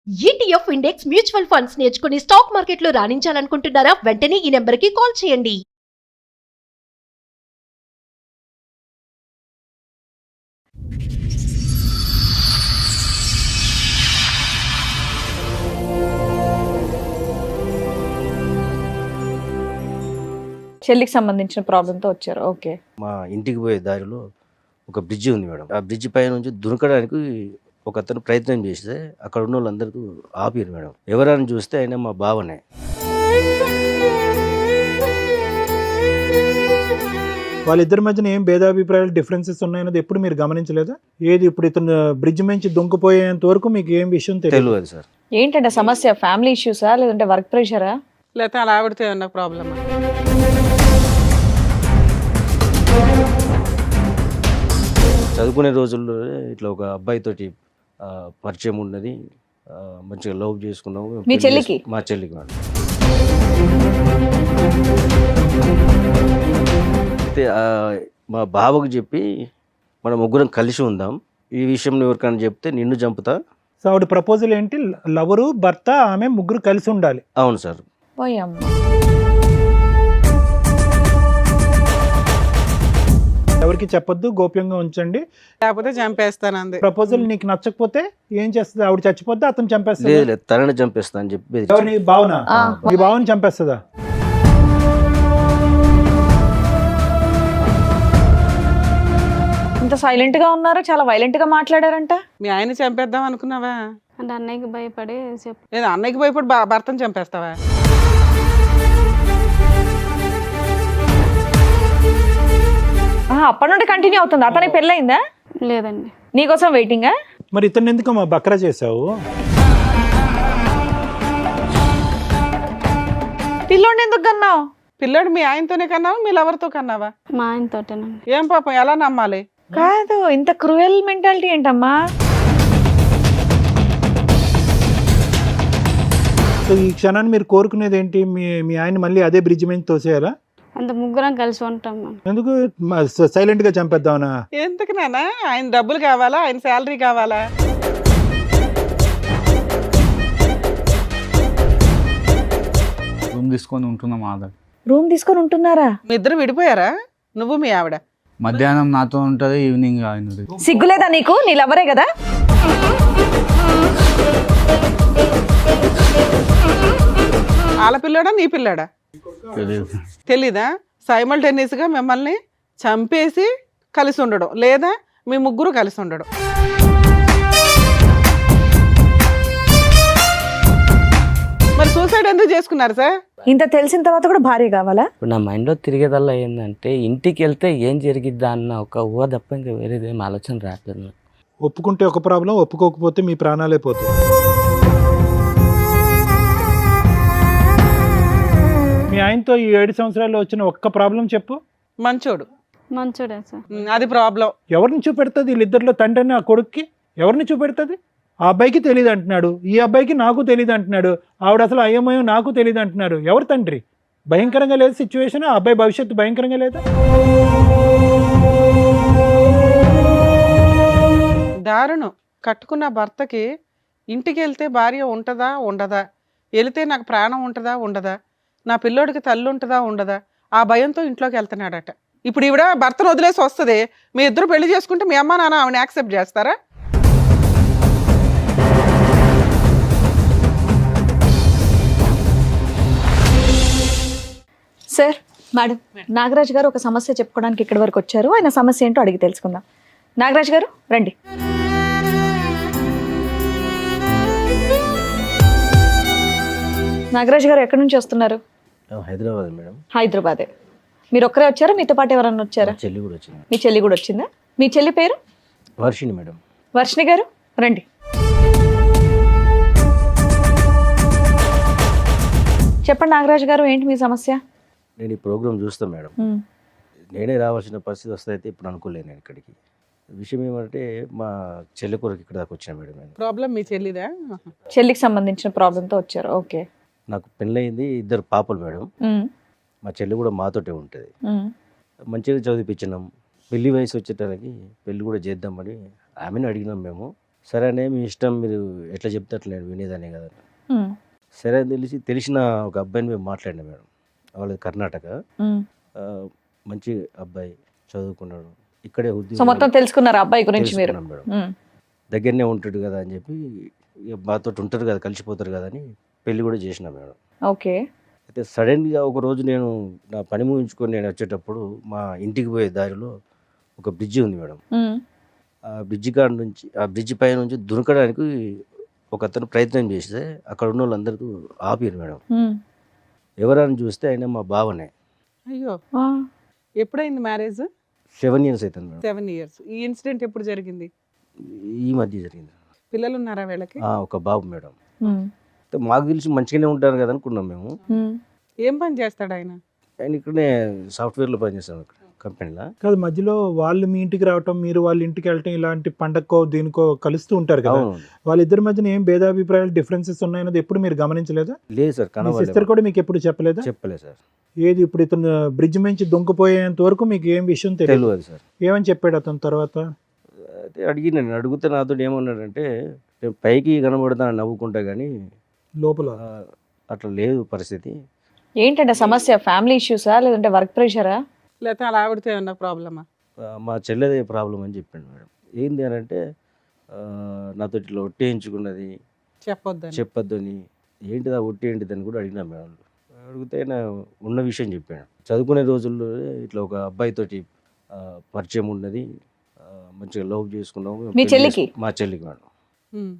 ETF index mutual funds నేర్చుకుని stock మార్కెట్లో రాణించాలనుకుంటున్నారా? వెంటనే ఈ నెంబర్కి కాల్ చేయండి. చెల్లికి సంబంధించిన ప్రాబ్లంతో వచ్చారు. ఓకే. మా ఇంటికి పోయే దారిలో ఒక బ్రిడ్జి ఉంది మేడం. ఆ బ్రిడ్జి పై నుంచి దునకడానికి ఒక అతను ప్రయత్నం చేస్తే అక్కడ ఉన్న వాళ్ళందరూ ఆపారు మేడం. ఎవరైనా చూస్తే ఆయన మా బావనే. వాళ్ళిద్దరి మధ్యన ఏం భేదాభిప్రాయాలు డిఫరెన్సెస్ ఉన్నాయన్నది ఎప్పుడు మీరు గమనించలేదా? ఏది ఇప్పుడు ఇతను బ్రిడ్జ్ నుంచి దుంకుపోయేంత వరకు మీకు ఏం విషయం తెలియదు సార్. ఏంటంటే సమస్య ఫ్యామిలీ ఇష్యూసా లేదంటే వర్క్ ప్రెషరా లేకపోతే అలా ఆవిడతో ఏమన్నా ప్రాబ్లమా? చదువుకునే రోజుల్లో ఇట్లా ఒక అబ్బాయితోటి పరిచయం ఉన్నది. మంచిగా లవ్ చేసుకున్నాము. మీ చెల్లికి? మా చెల్లికి మేడం. అయితే మా బావకు చెప్పి మనం ముగ్గురం కలిసి ఉందాం, ఈ విషయం ఎవరికైనా చెప్తే నిన్ను చంపుతా. సో ఆవిడ ప్రపోజల్ ఏంటి? లవరు, భర్త, ఆమె ముగ్గురు కలిసి ఉండాలి. అవును సార్. ఎవరికి చెప్పొద్దు, గోప్యంగా ఉంచండి, లేకపోతే చంపేస్తాను అంది. ప్రపోజల్ నీకు నచ్చకపోతే ఏం చేస్తుంది? ఆవిడ చచ్చిపోతే అతను చంపేస్తుంది. లేదు లేదు, తనని చంపేస్తా అని చెప్పి. ఎవరిని? భావన. మీ భావన చంపేస్తుందా? ఇంత సైలెంట్ గా ఉన్నారు, చాలా వైలెంట్ గా మాట్లాడారంట. మీ ఆయన చంపేద్దాం అనుకున్నావా? అంటే అన్నయ్యకి భయపడి లేదు, అన్నయ్యకి భయపడి భర్తను చంపేస్తావా? అప్పటి నుండి కంటిన్యూ అవుతుంది. అతనికి పెళ్ళయిందా? లేదండి. నీకోసం వెయిటింగా? మరి ఇతను ఎందుకు మా బక్రా చేసావు? పిల్లోడిని ఎందుకు కన్నావు? పిల్లాడు మీ ఆయనతోనే కన్నావా, మీ లవర్తో కన్నావా? మా ఆయనతోటేనండి. ఏం పాపం, ఎలా నమ్మాలి? కాదు, ఇంత క్రూయల్ మెంటాలిటీ ఏంటమ్మా? సో ఈ క్షణాన్ని మీరు కోరుకునేది ఏంటి? మీ ఆయన మళ్ళీ అదే బ్రిడ్జ్ మీద తోసేయాలా? అంత ముగ్గురం కలిసి ఉంటాం మనం. ఎందుకు సైలెంట్ గా చంపేద్దామనా? ఎందుకు నాన్న? ఆయన డబ్బులు కావాలా, ఆయన శాలరీ కావాలా? రూమ్ తీసుకొని ఉంటున్నాం ఆధార్. రూమ్ తీసుకొని ఉంటున్నారా? మీ ఇద్దరు విడిపోయారా? నువ్వు మీ ఆవిడ? మధ్యాహ్నం నాతో ఉంటది, ఈవినింగ్ ఆయనది. సిగ్గులేదా నీకు? నీ లవరే కదా. వాళ్ళ పిల్లాడా నీ పిల్లాడా తెలియదు. తెలీదా? సైమల్టేనియస్గా మిమ్మల్ని చంపేసి కలిసి ఉండడం, లేదా మీ ముగ్గురు కలిసి ఉండడం. మరి సూసైడ్ ఎందుకు చేసుకున్నారు సార్? ఇంత తెలిసిన తర్వాత కూడా భార్య కావాలా? ఇప్పుడు నా మైండ్లో తిరిగేదల్లా ఏంటంటే ఇంటికి వెళ్తే ఏం జరిగిద్దా అన్న ఒక ఊహ తప్ప ఇంకా వేరేదేం ఆలోచన రావట్లేదు. ఒప్పుకుంటే ఒక ప్రాబ్లం, ఒప్పుకోకపోతే మీ ప్రాణాలే పోతాయి. మీ ఆయనతో ఈ 7 సంవత్సరాల్లో వచ్చిన ఒక్క ప్రాబ్లం చెప్పు. మంచోడు. మంచోడే సార్. అది ప్రాబ్లం. ఎవరిని చూపెడుతుంది? వీళ్ళిద్దరిలో తండ్రిని ఆ కొడుక్కి ఎవరిని చూపెడుతుంది? ఆ అబ్బాయికి తెలియదు అంటున్నాడు, ఈ అబ్బాయికి నాకు తెలియదు అంటున్నాడు, ఆవిడ అసలు అయ్యమయం నాకు తెలియదు అంటున్నారు. ఎవరు తండ్రి? భయంకరంగా లేదు సిచ్యువేషన్. ఆ అబ్బాయి భవిష్యత్తు భయంకరంగా లేదా? దారుణం. కట్టుకున్న భర్తకి ఇంటికి వెళ్తే భార్య ఉంటుందా ఉండదా, వెళితే నాకు ప్రాణం ఉంటుందా ఉండదా, నా పిల్లోడికి తల్లి ఉంటుందా ఉండదా, ఆ భయంతో ఇంట్లోకి వెళ్తున్నాడట. ఇప్పుడు ఈవిడ భర్తను వదిలేసి వస్తుంది, మీ ఇద్దరు పెళ్లి చేసుకుంటే మీ అమ్మ నాన్న ఆవిడని యాక్సెప్ట్ చేస్తారా? సార్, మేడం, నాగరాజ్ గారు ఒక సమస్య చెప్పుకోవడానికి ఇక్కడి వరకు వచ్చారు. ఆయన సమస్య ఏంటో అడిగి తెలుసుకుందాం. నాగరాజ్ గారు రండి. నాగరాజ్ గారు ఎక్కడి నుంచి వస్తున్నారు? హైదరాబాద్ మేడం. హైదరాబాదే. మీరు ఒక్కరే వచ్చారా? మీతో పాటు ఎవరన్నా వచ్చారా? మా చెల్లి కూడా వచ్చింది. మీ చెల్లి కూడా వచ్చిందా? మీ చెల్లి పేరు? వర్షిణి మేడం. వర్షిణి గారు రండి. చెప్పండి నాగరాజ్ గారు, ఏంటి మీ సమస్య? నేను ఈ ప్రోగ్రామ్ చూస్తాను మేడం. నేనే రావాల్సిన పరిస్థితి వస్తే ఇప్పుడు అనుకోలేను నేను ఇక్కడికి. విషయం ఏమంటే మా చెల్లి కొరకు ఇక్కడ దాకా వచ్చాను మేడం. నేను ప్రాబ్లం మీ చెల్లిదా? చెల్లికి సంబంధించిన ప్రాబ్లంతో వచ్చారు. ఓకే. నాకు పెళ్ళయింది, 2 పాపలు మేడం. మా చెల్లి కూడా మాతోటే ఉంటుంది. మంచిగా చదివిపించినాం. పెళ్లి వయసు వచ్చేటానికి పెళ్లి కూడా చేద్దామని ఆమెను అడిగినాం మేము. సరే అనే మీ ఇష్టం, మీరు ఎట్లా చెప్తే అట్లా వినేదాన్ని కదా. ఉమ్, సరే అని తెలిసిన ఒక అబ్బాయిని మేము మాట్లాడినాం మేడం. వాళ్ళది కర్ణాటక. ఉమ్. ఆ, మంచి అబ్బాయి, చదువుకున్నాడు, ఇక్కడే సో ఉద్యోగం మొత్తం తెలుసుకున్నారు ఆ అబ్బాయి గురించి మీరు. తెలుసుకున్నాం మేడం. ఉమ్, దగ్గరనే ఉంటాడు కదా అని చెప్పి, ఇక మాతో ఉంటారు కదా, కలిసిపోతారు కదా అని పెళ్లి కూడా చేసిన మేడం. ఓకే. అయితే సడన్గా ఒక రోజు నేను నా పని ముగించుకొని నేను వచ్చేటప్పుడు మా ఇంటికి పోయే దారిలో ఒక బ్రిడ్జి ఉంది మేడం. ఉమ్, ఆ బ్రిడ్జి పై నుంచి దునకడానికి ఒక అతను ప్రయత్నం చేస్తే అక్కడ ఉన్న వాళ్ళందరూ ఆపారు మేడం. ఉమ్. ఎవరని చూస్తే ఆయన మా బావనే. అయ్యో, ఆ, ఎప్పుడైంది మ్యారేజ్? 7 years అవుతుంది మేడం. 7 years. ఈ ఇన్సిడెంట్ ఎప్పుడు జరిగింది? ఈ మధ్య జరిగింది. పిల్లలు ఉన్నారా వీళ్ళకి? ఒక బాబు మేడం. ఉమ్, అయితే మాకు తెలిసి మంచిగానే ఉంటారు కదా అనుకున్నాం మేము. ఉమ్. ఏం పని చేస్తాడు ఆయన? ఆయన ఇక్కడనే సాఫ్ట్వేర్లో పనిచేస్తాం ఇక్కడ కంపెనీలో. కాదు, మధ్యలో వాళ్ళు మీ ఇంటికి రావటం, మీరు వాళ్ళ ఇంటికి వెళ్ళటం, ఇలాంటి పండక్కో దీనికో కలుస్తూ ఉంటారు కదా. అవును. వాళ్ళిద్దరి మధ్యన ఏం భేదాభిప్రాయాలు, డిఫరెన్సెస్ ఉన్నాయన్నది ఎప్పుడు మీరు గమనించలేదా? లేదు సార్, మీ సిస్టర్ కనవాలి కూడా మీకు ఎప్పుడు చెప్పలేదా? చెప్పలేదు సార్. ఏది ఇప్పుడు ఇతను బ్రిడ్జ్ నుంచి దొంగపోయేంత వరకు మీకు ఏం విషయం తెలియదు? తెలియదు సార్. ఏమని చెప్పాడు అతను తర్వాత? అయితే నేను అడిగితే నాతో ఏమన్నాడంటే, నేను పైకి కనబడతా నవ్వుకుంటా కానీ లోపల అట్లా లేదు పరిస్థితి. ఏంటంటే సమస్య? ఫ్యామిలీ ఇష్యూసా లేదంటే వర్క్ ప్రెషరా? లేకపోతే అలా ఆవిడతో ఏమన్నా ప్రాబ్లమా? మా చెల్లెదే ప్రాబ్లం అని చెప్పాడు మేడం. ఏంది అని అంటే, నాతో ఇట్లా ఒట్టేయించుకున్నది, చెప్పొద్దని. చెప్పొద్దు అని. ఏంటిదా ఒట్టి ఏంటిది అని కూడా అడిగినా మేడం. అడిగితే ఆయన ఉన్న విషయం చెప్పాడు. చదువుకునే రోజుల్లో ఇట్లా ఒక అబ్బాయితోటి పరిచయం ఉన్నది, మంచిగా లవ్ చేసుకున్నాము. మీ పెళ్లి చెల్లికి? మా చెల్లికి మేడం. ఉమ్.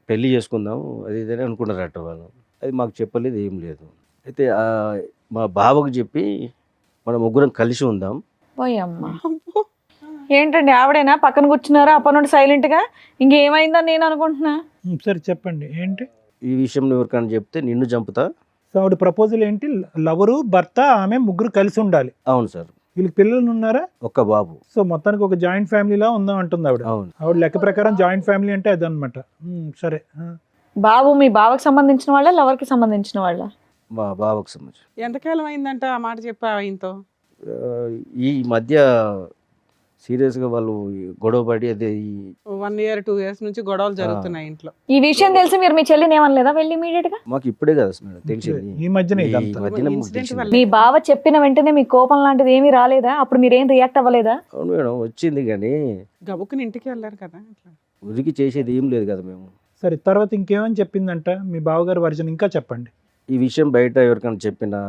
పెళ్లి చేసుకుందాము అది ఇదని అనుకున్నారట వాళ్ళు. అది మాకు చెప్పలేదు, ఏం లేదు. అయితే మా బావకు చెప్పి మనం ముగ్గురం కలిసి ఉందాం. పోయమ్మా. ఏంటండి ఆవిడేనా పక్కన కూర్చున్నారా అప్పటి నుండి సైలెంట్ గా? ఇంకేమైందని నేను అనుకుంటున్నా. సరే చెప్పండి ఏంటి ఈ విషయం ఎవరికైనా చెప్తే నిన్ను చంపుతా. సో ఆవిడ ప్రపోజల్ ఏంటి? లవరు, భర్త, ఆమె ముగ్గురు కలిసి ఉండాలి. అవును సార్. వీళ్ళకి పిల్లలు ఉన్నారా? ఒక్క బాబు. సో మొత్తానికి ఒక జాయింట్ ఫ్యామిలీలా ఉందాం అంటుంది ఆవిడ. అవును. ఆవిడ లెక్క ప్రకారం జాయింట్ ఫ్యామిలీ అంటే అదనమాట. సరే. బాబు మీ బావకి సంబంధించిన వాళ్ళ లవర్ కి సంబంధించిన వాళ్ళ? మా బావకు సంబంధించి. ఎంతకాలం అయిందంట ఆ మాట చెప్పా ఆయనతో? ఈ మధ్య సీరియస్గా వాళ్ళు గొడవ పడి అదే 1 year 2 years నుంచి గొడవలు జరుగుతున్నాయి ఇంట్లో. ఈ విషయం తెలిసి మీరు మీ చెల్లిని ఏమనలేదా వెళ్ళి ఇమీడియట్ గా? మాకు ఇప్పుడే కదా మేడం తెలిసింది. ఈ మధ్యనే ఈ ఇదంతా. మధ్యన మాకు Incident తెలిసింది. వల్ల. మీ బావ చెప్పిన వెంటనే మీ కోపం లాంటిది ఏమీ రాలేదా? అప్పుడు మీరేం రియాక్ట్ అవ్వలేదా? అవును మేడం, వచ్చింది కానీ గబుక్కుని ఇంటికి వెళ్ళారు కదా అట్లా. ఉరికి చేసేది ఏం లేదు కదా మేము. సరే, తర్వాత ఇంకేమని చెప్పిందంట మీ బావగారు వర్జన్? ఇంకా చెప్పండి. ఈ విషయం బయట ఎవరికైనా చెప్పినా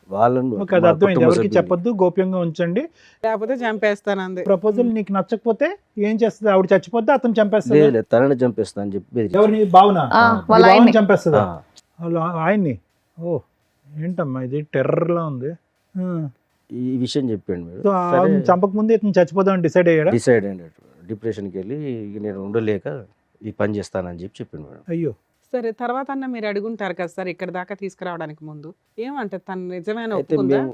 వాళ్ళను ఓకే, అది మా అర్థమైంది. కుటుంబ ఎవరికి సభ్యులు- చెప్పొద్దు, గోప్యంగా ఉంచండి. లేకపోతే చంపేస్తాను అంది. ప్రపోజల్ నీకు నచ్చకపోతే ఏం చేస్తుంది? ఆవిడ చచ్చిపోద్దా, అతను చంపేస్తుంది? లేదు లేదు, తనని చంపేస్తా అని చెప్పి బెదిరించాడు. ఎవరిని? బావునా? ఆ, వాళ్ళ బావని ఆయన్ని. చంపేస్తుందా? ఆ, వాళ్ళ ఆయన్ని? ఓ, ఏంటమ్మా ఇది టెర్రర్లా ఉంది. ఈ విషయం చెప్పాడు మీరు. సో ఆవిడని చంపకముందే ఇతను చచ్చిపోదామని డిసైడ్ అయ్యాడా? డిసైడ్ అయినట్టు డిప్రెషన్కి వెళ్ళి ఇక నేను ఉండలేక ఈ పని చేస్తానని చెప్పి చెప్పిండు మేడం. అయ్యో, సరే, తర్వాత అన్న మీరు అడుగుంటారు కదా సార్ ఇక్కడ దాకా తీసుకురావడానికి ముందు. ఏమంటే తను నిజమైన అయితే ఒప్పుకుందా? మేము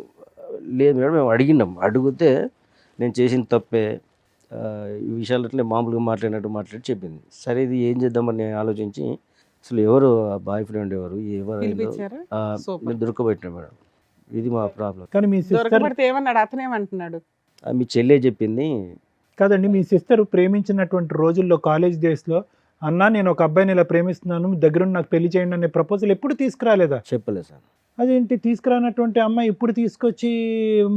లేదు మేడం, మేము అడిగినాం. అడిగితే నేను చేసిన తప్పే, ఈ విషయాలు అట్లే మామూలుగా మాట్లాడి చెప్పింది. సరే ఇది ఏం చేద్దామని నేను ఆలోచించి అసలు ఎవరు ఆ బాయ్ ఫ్రెండ్ ఎవరు పిలిపించారా? Super. మేము దొరకబెట్టినా మేడం. ఇది మా ప్రాబ్లం. కానీ మీ సిస్టర్ దొరకబడితే ఏమన్నాడు? అతనేమంటున్నాడు? మీ చెల్లె చెప్పింది. కాదండి, మీ సిస్టర్ ప్రేమించినటువంటి రోజుల్లో కాలేజ్ డేస్లో అన్నా నేను ఒక అబ్బాయిని ఇలా ప్రేమిస్తున్నాను, మీ దగ్గరుండి నాకు పెళ్లి చేయండి అనే ప్రపోజల్ ఎప్పుడు తీసుకురాలేదా? చెప్పలేదు సార్. అదేంటి తీసుకురానటువంటి అమ్మాయి ఇప్పుడు తీసుకొచ్చి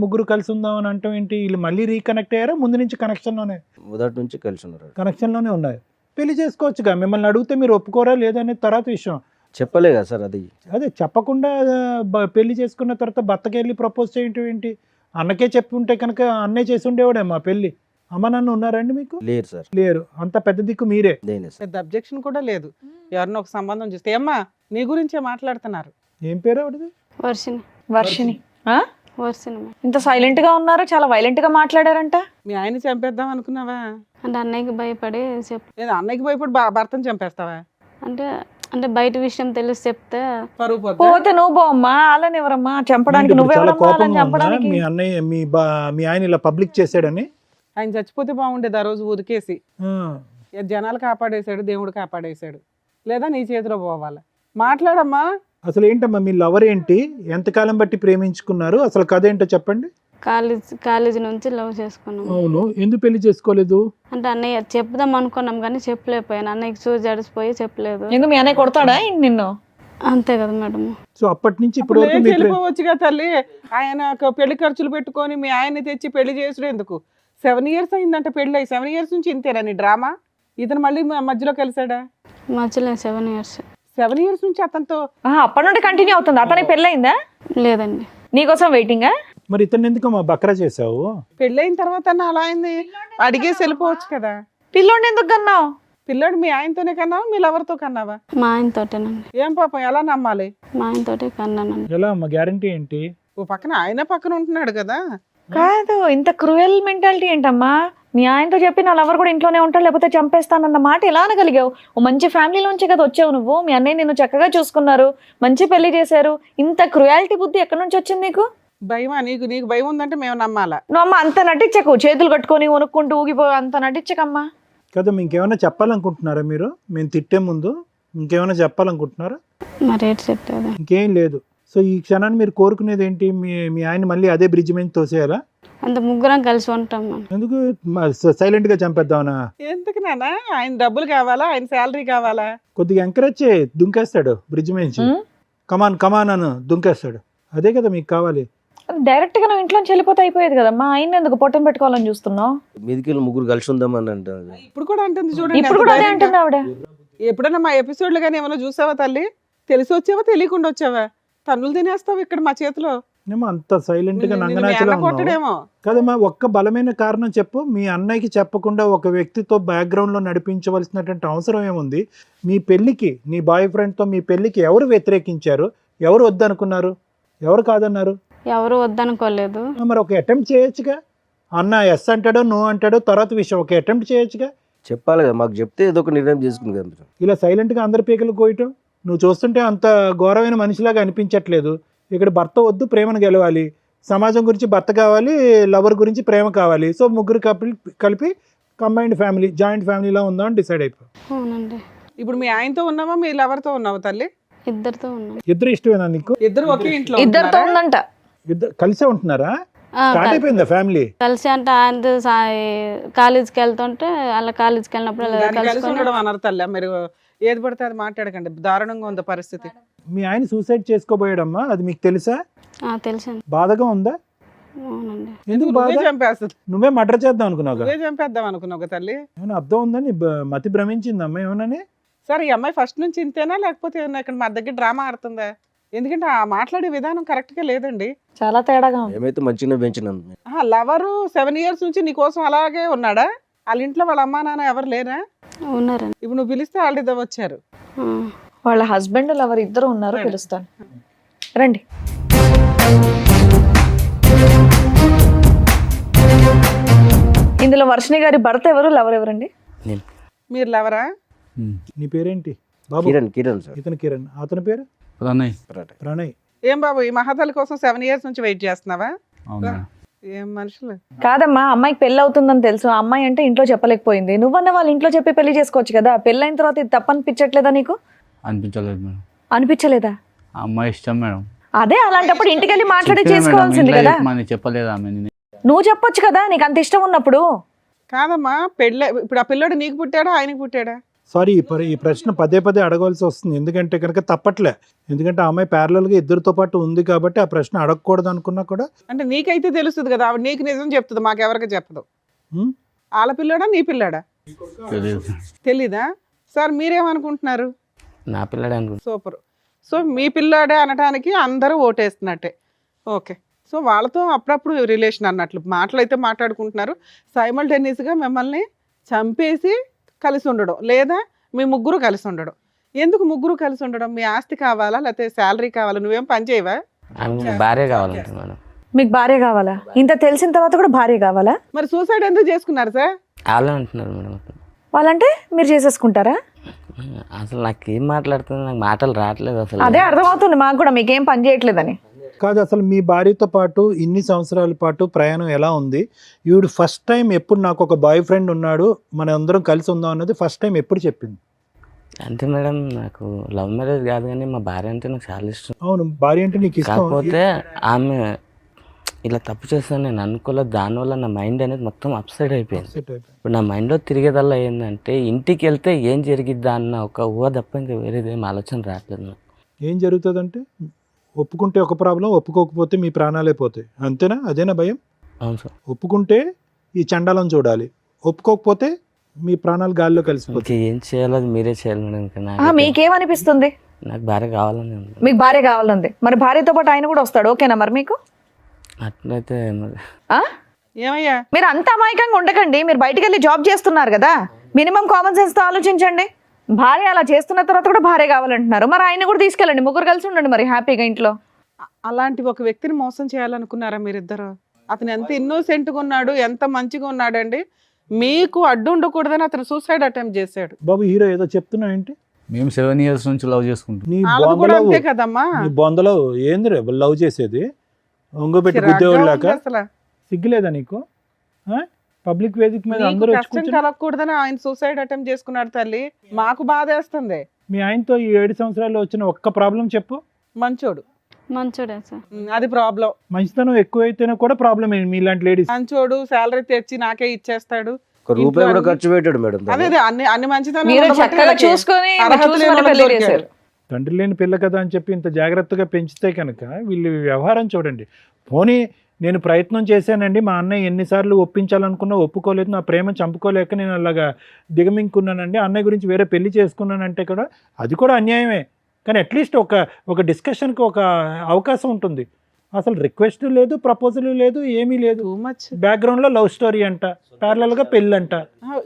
ముగ్గురు కలిసి ఉందాం అని అంటాం ఏంటి? వీళ్ళు మళ్ళీ రీకనెక్ట్ అయ్యారా? ముందు నుంచి కనెక్షన్లోనే మొదటి నుంచి కలిసి ఉన్నారు. కనెక్షన్లోనే ఉన్నాయి. పెళ్లి చేసుకోవచ్చుగా. మిమ్మల్ని అడిగితే మీరు ఒప్పుకోరా లేదనేది తర్వాత విషయం. చెప్పలే కదా సార్ అది. అదే చెప్పకుండా పెళ్లి చేసుకున్న తర్వాత భర్తకి వెళ్ళి ప్రపోజ్ చేయటం ఏంటి? అన్నకే చెప్పి ఉంటే కనుక అన్నే చేసి ఉండేవాడే మా పెళ్లి. అమ్మ నాన్న ఉన్నారండి మీకు? లేరు సార్. లేరు. అంత పెద్ద దిక్కు మీరే. నేనే సార్. పెద్ద అబ్జెక్షన్ కూడా లేదు. ఎవరినో ఒక సంబంధం చూస్తే ఏమ్మా నీ గురించే మాట్లాడుతున్నారు. ఏం పేరు ఆవిడది? వర్షిని. వర్షిని. ఆ? వర్షిని మేడం. ఇంత సైలెంట్ గా ఉన్నారు, చాలా వైలెంట్ గా మాట్లాడారంట. మీ ఆయన చంపేద్దాం అనుకున్నావా? అంటే అన్నయ్యకి భయపడి లేదా అన్నయ్యకి భయపడి భర్తను చంపేస్తావా? అంటే అంటే బయట విషయం తెలిసి చెప్తే పరువు పోద్దా? పోతే నువ్వు బావమ్మా, వాళ్ళని ఎవరమ్మా చంపడానికి? ఇప్పుడు చాలా నువ్వెవరమ్మా వాళ్ళని కోపంగా ఉందా? చంపడానికి? మీ అన్నయ్య మీ ఆయన ఇలా పబ్లిక్ చేశాడని? ఆయన చచ్చిపోతే బాగుండేది ఆ రోజు ఉదికేసి. ఆ. జనాలు కాపాడేశాడు, దేవుడు కాపాడేశాడు. లేదా నీ చేతిలో పోవాలి. మాట్లాడమ్మా. అసలు ఏంటమ్మా మీ లవర్ ఏంటి? ఎంతకాలం బట్టి ప్రేమించుకున్నారు? అసలు కథ ఏంటో చెప్పండి. కాలేజీ నుంచి లవ్ చేసుకున్నాం. అవును, ఎందుకు పెళ్లి చేసుకోలేదు? అంటే అన్నయ్య చెప్దాం అనుకున్నాం కానీ చెప్పలేకపోయాను. అన్నయ్యకి చూసి జడిసిపోయి చెప్పలేదు. ఎందుకు మీ అన్నయ్య కొడతాడా ఏంటి నిన్ను? అంతే కదా మేడం. సో అప్పటి నుంచి ఇప్పుడు ఇప్పటి వరకు మీ వెళ్ళిపోవచ్చుగా తల్లి. ఆయన పెళ్లి ఖర్చులు పెట్టుకొని మీ ఆయన్ని తెచ్చి పెళ్లి చేసుడు ఎందుకు? 7 years అయిందంట పెళ్ళి. 7 years నుంచి ఇంతేనా నీ డ్రామా? ఇతను మళ్ళీ మధ్యలో కలిసాడా? మధ్యలో 7 years. 7 years నుంచి అతనితో అప్పటి నుండి కంటిన్యూ అవుతుంది. అతనికి పెళ్ళయిందా? లేదండి. నీకోసం వెయిటింగా? మరి ఇతను ఎందుకు మా బక్రా చేసావు? పెళ్ళైన తర్వాత అలా అయింది అడిగేసి వెళ్ళిపోవచ్చు కదా. పిల్లోడిని ఎందుకు కన్నావు? పిల్లాడు మీ ఆయనతోనే కన్నావా మీ లవర్తో కన్నావా? మా ఆయనతోటేనండి. ఏం పాపం ఎలా నమ్మాలి? మా ఆయనతోటే కన్నానండి. ఎలా అమ్మ, గ్యారంటీ ఏంటి? ఓ పక్కన ఆయన పక్కన ఉంటున్నాడు కదా. కాదు, ఇంత క్రూయల్ మెంటాలిటీ ఏంటమ్మా? మీ ఆయనతో చెప్పి నా లవర్ కూడా ఇంట్లోనే ఉంటాడు లేకపోతే చంపేస్తానన్న మాట ఎలా అనగలిగావు? ఓ మంచి ఫ్యామిలీలోంచే కదా వచ్చావు నువ్వు. మీ అన్నయ్య నిన్ను చక్కగా చూసుకున్నారు, మంచి పెళ్లి చేశారు. ఇంత క్రూయాలిటీ బుద్ధి ఎక్కడి నుంచి వచ్చింది నీకు? భయమా నీకు? నీకు భయం ఉందంటే మేము నమ్మాలా? నువ్వు అమ్మ అంత నటించకు, చేతులు కట్టుకొని వణుక్కుంటూ ఊగిపో అంత నటించకమ్మా. కదా, ఇంకేమైనా చెప్పాలనుకుంటున్నారా మీరు? మేము తిట్టే ముందు ఇంకేమైనా చెప్పాలనుకుంటున్నారా? మరి ఏంటి చెప్పేది? ఇంకేం లేదు. సో ఈ క్షణాన్ని మీరు కోరుకునేది ఏంటి? మీ ఆయన మళ్ళీ అదే బ్రిడ్జ్ మీద తోసేయాలా? అంత ముగ్గురం కలిసి ఉంటాం మేము. ఎందుకు సైలెంట్ గా చంపేద్దామనా? ఎందుకు నాన్న? ఆయన డబ్బులు కావాలా? ఆయన శాలరీ కావాలా? కొద్దిగా ఎంకరేజ్ చేయి, దుంకేస్తాడు బ్రిడ్జ్ నుంచి. కమాన్ కమాన్ అని దుంకేస్తాడు. అదే కదా మీకు కావాలి. డైరెక్ట్ గా నువ్వు ఇంట్లోంచి వెళ్ళిపోతే అయిపోయేది కదా. మా ఆయన ఎందుకు పొట్టం పెట్టుకోవాలని చూస్తున్నావు? మీదికి ముగ్గురు కలిసి ఉందామని అంటారు. ఇప్పుడు కూడా అంటుంది చూడండి. ఇప్పుడు కూడా అదే అంటుంది ఆవిడ. ఎప్పుడన్నా మా ఎపిసోడ్లు కానీ ఏమైనా చూసావా తల్లి? తెలిసి వచ్చావా తెలియకుండా వచ్చావా? తన్నులు తినేస్తావు ఇక్కడ మా చేతిలో. ఏమో అంత సైలెంట్ గా నంగనాచిలా ఉన్నావు. కొట్టడేమో కదమ్మా, ఒక్క బలమైన కారణం చెప్పు. మీ అన్నయ్యకి చెప్పకుండా ఒక వ్యక్తితో బ్యాక్గ్రౌండ్ లో నడిపించవలసినటువంటి అవసరం ఏముంది? మీ పెళ్లికి, నీ బాయ్ ఫ్రెండ్ తో మీ పెళ్లికి ఎవరు వ్యతిరేకించారు? ఎవరు వద్దనుకున్నారు? ఎవరు కాదన్నారు? ఎవరు వద్దనుకోలేదు. మరి ఒక అటెంప్ట్ చేయొచ్చుగా. అన్న ఎస్ అంటాడో నో అంటాడో తర్వాత విషయం, ఒక అటెంప్ట్ చేయొచ్చుగా. చెప్పాలి కదా, మాకు చెప్తే ఏదో ఒక నిర్ణయం చేసుకుంది కదా. ఇలా సైలెంట్ గా అందరి పీకలు కోయటం నువ్వు చూస్తుంటే అంత ఘోరమైన మనిషిలాగా అనిపించట్లేదు. ఇక్కడ భర్త వద్దు, ప్రేమను గెలవాలి. సమాజం గురించి భర్త కావాలి, లవర్ గురించి ప్రేమ కావాలి. సో ముగ్గురు కలిపి కంబైన్డ్ ఫ్యామిలీ, జాయింట్ ఫ్యామిలీలా ఉందా అని డిసైడ్ అయిపో. అవునండి. ఇప్పుడు మీ ఆయనతో ఉన్నావా మీ లవర్తో ఉన్నావా తల్లి? ఇద్దరితో ఉన్నాం. ఇద్దరు ఇష్టమేనా నీకు? ఇద్దరు ఒకే ఇంట్లో ఇద్దరితో ఉంటున్నారా? ఉందంట. ఇద్దరు కలిసే ఉంటున్నారా? స్టార్ట్ అయిపోయిందా ఫ్యామిలీ? కలిసి అంటే ఆయన కాలేజీకి వెళ్తుంటే అలా కాలేజీకి వెళ్ళినప్పుడు అలా దాన్ని కలిసి కలుసుకొని ఉండడం అన్నారు తల్లి. మీరు ఏది పడితే అది మాట్లాడకండి. దారుణంగా ఉంది పరిస్థితి. మీ ఆయన సూసైడ్ చేసుకోబోయాడమ్మా, అది మీకు తెలుసా? తెలుసండి. బాధగా ఉందా? అవునండి. ఎందుకు బాధ? నువ్వే చంపేస్తుంది. నువ్వే మర్డర్ చేద్దాం అనుకున్నావు? నువ్వే చంపేద్దాం అనుకున్నావు తల్లి. ఏమైనా అర్థం ఉందని మతి భ్రమించిందమ్మా ఏమన్నా? సరే, ఈ అమ్మాయి ఫస్ట్ నుంచి ఇంతేనా లేకపోతే ఏమన్నా ఇక్కడ మా దగ్గర డ్రామా ఆడుతుందా? ఎందుకంటే ఆ మాట్లాడే విధానం కరెక్ట్ గా లేదండి. చాలా తేడాగా ఉంది. ఏమైతే మంచిగా పెంచినాను. లవరు 7 years నుంచి నీ కోసం అలాగే ఉన్నాడా? వాళ్ళ ఇంట్లో వాళ్ళ అమ్మా నాన్న ఎవరు లేరా? ఉన్నారండి. ఇప్పుడు నువ్వు పిలిస్తే ఆల్రెడీ వచ్చారు. వాళ్ళ హస్బెండ్ లవర్ ఇద్దరు ఉన్నారు, పిలుస్తాను రండి. ఇందులో వర్షిణి గారి భర్త ఎవరు, లవర్ ఎవరండి? మీరు లవరా? నీ పేరేంటి బాబు? కిరణ్ సార్. ఇతను కిరణ్. అతని పేరు ప్రణయ్. ప్రణయ్. ఏం బాబు ఈ మహాతల్లి కోసం 7 years నుంచి వెయిట్ చేస్తున్నావా? అవునా? ఏం మనుషులు. కాదమ్మా, అమ్మాయికి పెళ్ళి అవుతుందని తెలుసు. ఆ అమ్మాయి అంటే ఇంట్లో చెప్పలేకపోయింది. నువ్వన్న వాళ్ళ ఇంట్లో చెప్పి పెళ్లి చేసుకోవచ్చు కదా. పెళ్ళైన తర్వాత ఇది తప్పనిపించట్లేదా నీకు? అనిపించలేదు మేడం. అనిపించలేదా? ఆ అమ్మాయి ఇష్టం మేడం. అదే, అలాంటప్పుడు ఇంటికి వెళ్ళి మాట్లాడి చెప్పినా మేడం, చేసుకోవాల్సింది ఇంట్లో కదా. చెప్పమని చెప్పలేదు ఆమె. నువ్వు చెప్పొచ్చు కదా, నీకు అంత ఇష్టం ఉన్నప్పుడు. కాదమ్మా, పెళ్ళి ఇప్పుడు ఆ పిల్లోడు నీకు పుట్టాడా ఆయనకు పుట్టాడా? సారీ, ఈ ప్రశ్న పదే పదే అడగవలసి వస్తుంది. ఎందుకంటే కనుక తప్పట్లే. ఎందుకంటే ఆ అమ్మాయి ప్యారలల్ గా ఇద్దరితో పాటు ఉంది కాబట్టి ఆ ప్రశ్న అడగకూడదు అనుకున్నా కూడా. అంటే నీకైతే తెలుస్తుంది కదా, ఆవిడ నీకు నిజం చెప్తుంది, మాకెవరికి చెప్పదు. వాళ్ళ పిల్లాడా నీ పిల్లాడా? తెలియదు. తెలీదా? సార్ మీరేమనుకుంటున్నారు? నా పిల్లడే అనుకుంటా. సూపర్. సో మీ పిల్లాడే అనడానికి అందరూ ఓటేస్తున్నట్టే. ఓకే. సో వాళ్ళతో అప్పుడప్పుడు రిలేషన్ అన్నట్లు మాటలు అయితే మాట్లాడుకుంటున్నారు. సైమల్టేనియస్గా మిమ్మల్ని చంపేసి కలిసి ఉండడం, లేదా మీ ముగ్గురు కలిసి ఉండడం. ఎందుకు ముగ్గురు కలిసి ఉండడం? మీ ఆస్తి కావాలా లేకపోతే శాలరీ కావాలా? నువ్వేం పని చేయవా? ఆమె భార్య కావాలంట మేడం. మీకు భార్య కావాలా? ఇంత తెలిసిన తర్వాత కూడా భార్య కావాలా? మరి సూసైడ్ ఎందుకు చేసుకున్నారు సార్? వాళ్ళే అంటున్నారు మేడం. వాళ్ళంటే మీరు చేసేసుకుంటారా? అసలు నాకేం మాట్లాడుతుంది, నాకు మాటలు రావట్లేదు అసలు. అదే అర్థమవుతుంది మాకు కూడా, మీకేం పని చేయట్లేదని. కాదు, అసలు మీ భార్యతో పాటు ఇన్ని సంవత్సరాల పాటు ప్రయాణం ఎలా ఉంది? ఈవిడ ఫస్ట్ టైం ఎప్పుడు నాకు ఒక బాయ్ ఫ్రెండ్ ఉన్నాడు, మన అందరం కలిసి ఉందాం అన్నది ఫస్ట్ టైం ఎప్పుడు చెప్పింది? అంతే మేడం, నాకు లవ్ మ్యారేజ్ కాదు కానీ మా భార్య అంటే నాకు చాలా ఇష్టం. అవును, భార్య అంటే నీకు ఇష్టం. కాకపోతే ఆమె ఇలా తప్పు చేస్తాను నేను అనుకోలేదు. దానివల్ల నా మైండ్ అనేది మొత్తం అప్సైడ్ అయిపోయింది. సెట్ అయిపోయింది. ఇప్పుడు నా మైండ్లో తిరిగేదల్లా ఏంటంటే ఇంటికి వెళ్తే ఏం జరిగిద్దా అన్న ఒక ఊహ తప్ప ఇంకా వేరేది ఏం ఆలోచన రావట్లేదు నాకు. ఏం జరుగుతుందంటే ఒప్పుకుంటే ఒక ప్రాబ్లం, ఒప్పుకోకపోతే మీ ప్రాణాలే పోతాయి, అంతేనా? అదేనా భయం? అవును సార్. ఒప్పుకుంటే ఈ చండాలం చూడాలి, ఒప్పుకోకపోతే మీ ప్రాణాలు గాల్లో కలిసిపోతాయి. ఇంకా ఏం చేయాలో అది మీరే చేయాలి మేడం. ఇంకా మీకేమనిపిస్తుంది? నాకు భార్య కావాలని ఉంది. మీకు భార్య కావాలంది, మరి భార్యతో పాటు ఆయన కూడా వస్తాడు, ఓకేనా మరి మీకు? అట్లయితే మరి ఆ? ఏమయ్యా మీరు అంత అమాయకంగా ఉండకండి. మీరు బయటికి వెళ్ళి జాబ్ చేస్తున్నారు కదా, మినిమం కామన్ సెన్స్ తో ఆలోచించండి. భార్య అలా చేస్తున్న తర్వాత కూడా భార్య కావాలంటున్నారు, మరి ఆయన కూడా తీసుకెళ్ళండి, ముగ్గురు కలిసి ఉండండి మరి హ్యాపీగా ఇంట్లో. అలాంటి ఒక వ్యక్తిని మోసం చేయాలనుకున్నారా మీరిద్దరు? అతను ఎంత ఇన్నోసెంట్గా ఉన్నాడు, ఎంత మంచిగా ఉన్నాడండి. మీకు అడ్డు ఉండకూడదని అతను సూసైడ్ అటెంప్ట్ చేశాడు. బాబు హీరో ఏదో చెప్తున్నావు ఏంటి? మేము 7 years నుంచి లవ్ చేసుకుంటాం. నీ వాళ్ళది కూడా బొందలో అంతే కదమ్మా. నీ బొందలో ఏంది రే లవ్ చేసేది? ఒంగోబెట్టి చిరాగ్గా గుద్దేవాళ్ళక ఉంది అసలు. సిగ్గులేదా నీకు? పబ్లిక్ వేదిక మీద నీకు అందరూ వచ్చి కష్టం కూర్చుని కలగకూడదని ఆయన సూసైడ్ అటెంప్ట్ చేసుకున్నాడు తల్లి. మాకు బాధేస్తుంది. మీ ఆయనతో ఈ 7 సంవత్సరాల్లో వచ్చిన ఒక్క ప్రాబ్లం చెప్పు. మంచోడు. మంచోడే సార్. అది ప్రాబ్లం. మంచితనం ఎక్కువైతేనే కూడా ప్రాబ్లం మీలాంటి లేడీస్. మంచోడు, శాలరీ తెచ్చి నాకే ఇచ్చేస్తాడు. ఒక రూపాయి కూడా ఖర్చు పెట్టాడు మేడం. అదే అదే అన్ని మంచితనం మీరు ఉండబట్టి చక్కగా వీళ్ళకి చూసుకొని అర్హత చూసుకొని లేని వాళ్ళకి పెళ్లి దొరికాడు. చేశారు. తండ్రి లేని పిల్ల కదా అని చెప్పి ఇంత జాగ్రత్తగా పెంచితే కనుక వీళ్ళు వ్యవహారం చూడండి. పోనీ నేను ప్రయత్నం చేశానండి, మా అన్నయ్య ఎన్నిసార్లు ఒప్పించాలనుకున్నా ఒప్పుకోలేదు, నా ప్రేమ చంపుకోలేక నేను అలాగా దిగమింగున్నానండి, అన్నయ్య గురించి వేరే పెళ్లి చేసుకున్నానంటే కూడా అది కూడా అన్యాయమే. కానీ అట్లీస్ట్ ఒక డిస్కషన్కి ఒక అవకాశం ఉంటుంది. అసలు రిక్వెస్ట్ లేదు, ప్రపోజల్ లేదు, ఏమీ లేదు. Too much. బ్యాక్గ్రౌండ్లో లవ్ స్టోరీ అంట, ప్యారలల్గా పెళ్ళంట.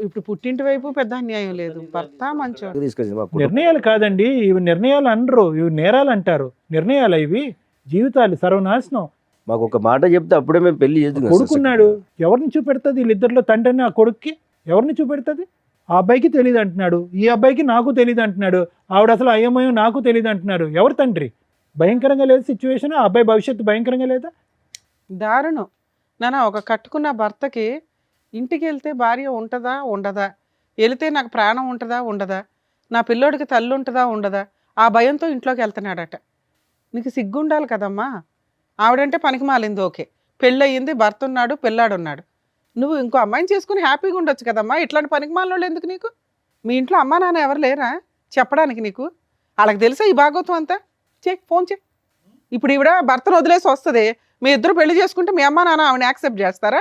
ఇప్పుడు పుట్టింటి వైపు పెద్ద అన్యాయం లేదు. భర్త మంచోడు. తీసుకొచ్చింది మా కుటుంబం. నిర్ణయాలు కాదండి ఇవి, నిర్ణయాలు అనరు, ఇవి నేరాలు అంటారు. నిర్ణయాలు ఇవి, జీవితాలు సర్వనాశనం. మాకు ఒక మాట చెప్తే అప్పుడే మేము పెళ్లి చేద్దాం. కొడుకున్నాడు, ఎవరిని చూపెడుతుంది? వీళ్ళిద్దరిలో తండ్రిని ఆ కొడుక్కి ఎవరిని చూపెడుతుంది? ఆ అబ్బాయికి తెలియదు అంటున్నాడు, ఈ అబ్బాయికి నాకు తెలియదు అంటున్నాడు, ఆవిడ అసలు అయ్యమయం నాకు తెలియదు అంటున్నారు. ఎవరు తండ్రి? భయంకరంగా లేదు సిచ్యువేషన్. ఆ అబ్బాయి భవిష్యత్తు భయంకరంగా లేదా? దారుణం నాన్న. ఒక కట్టుకున్న భర్తకి ఇంటికి వెళ్తే భార్య ఉంటుందా ఉండదా, వెళితే నాకు ప్రాణం ఉంటుందా ఉండదా, నా పిల్లోడికి తల్లి ఉంటుందా ఉండదా, ఆ భయంతో ఇంట్లోకి వెళ్తున్నాడట. నీకు సిగ్గుండాలి కదమ్మా. ఆవిడంటే పనికి మాలింది ఓకే, పెళ్ళయింది, భర్త ఉన్నాడు, పిల్లాడున్నాడు. నువ్వు ఇంకో అమ్మాయిని చేసుకుని హ్యాపీగా ఉండొచ్చు కదమ్మా. ఇట్లాంటి పనికి మాలినోళ్ళు ఎందుకు నీకు? మీ ఇంట్లో అమ్మా నాన్న ఎవరు లేరా చెప్పడానికి నీకు? వాళ్ళకి తెలుసా ఈ భాగవతం అంతా? ఫోన్ చేయి. ఇప్పుడు ఈవిడ భర్తను వదిలేసి వస్తుంది, మీ ఇద్దరు పెళ్లి చేసుకుంటే మీ అమ్మ నాన్న ఆవిడని యాక్సెప్ట్ చేస్తారా?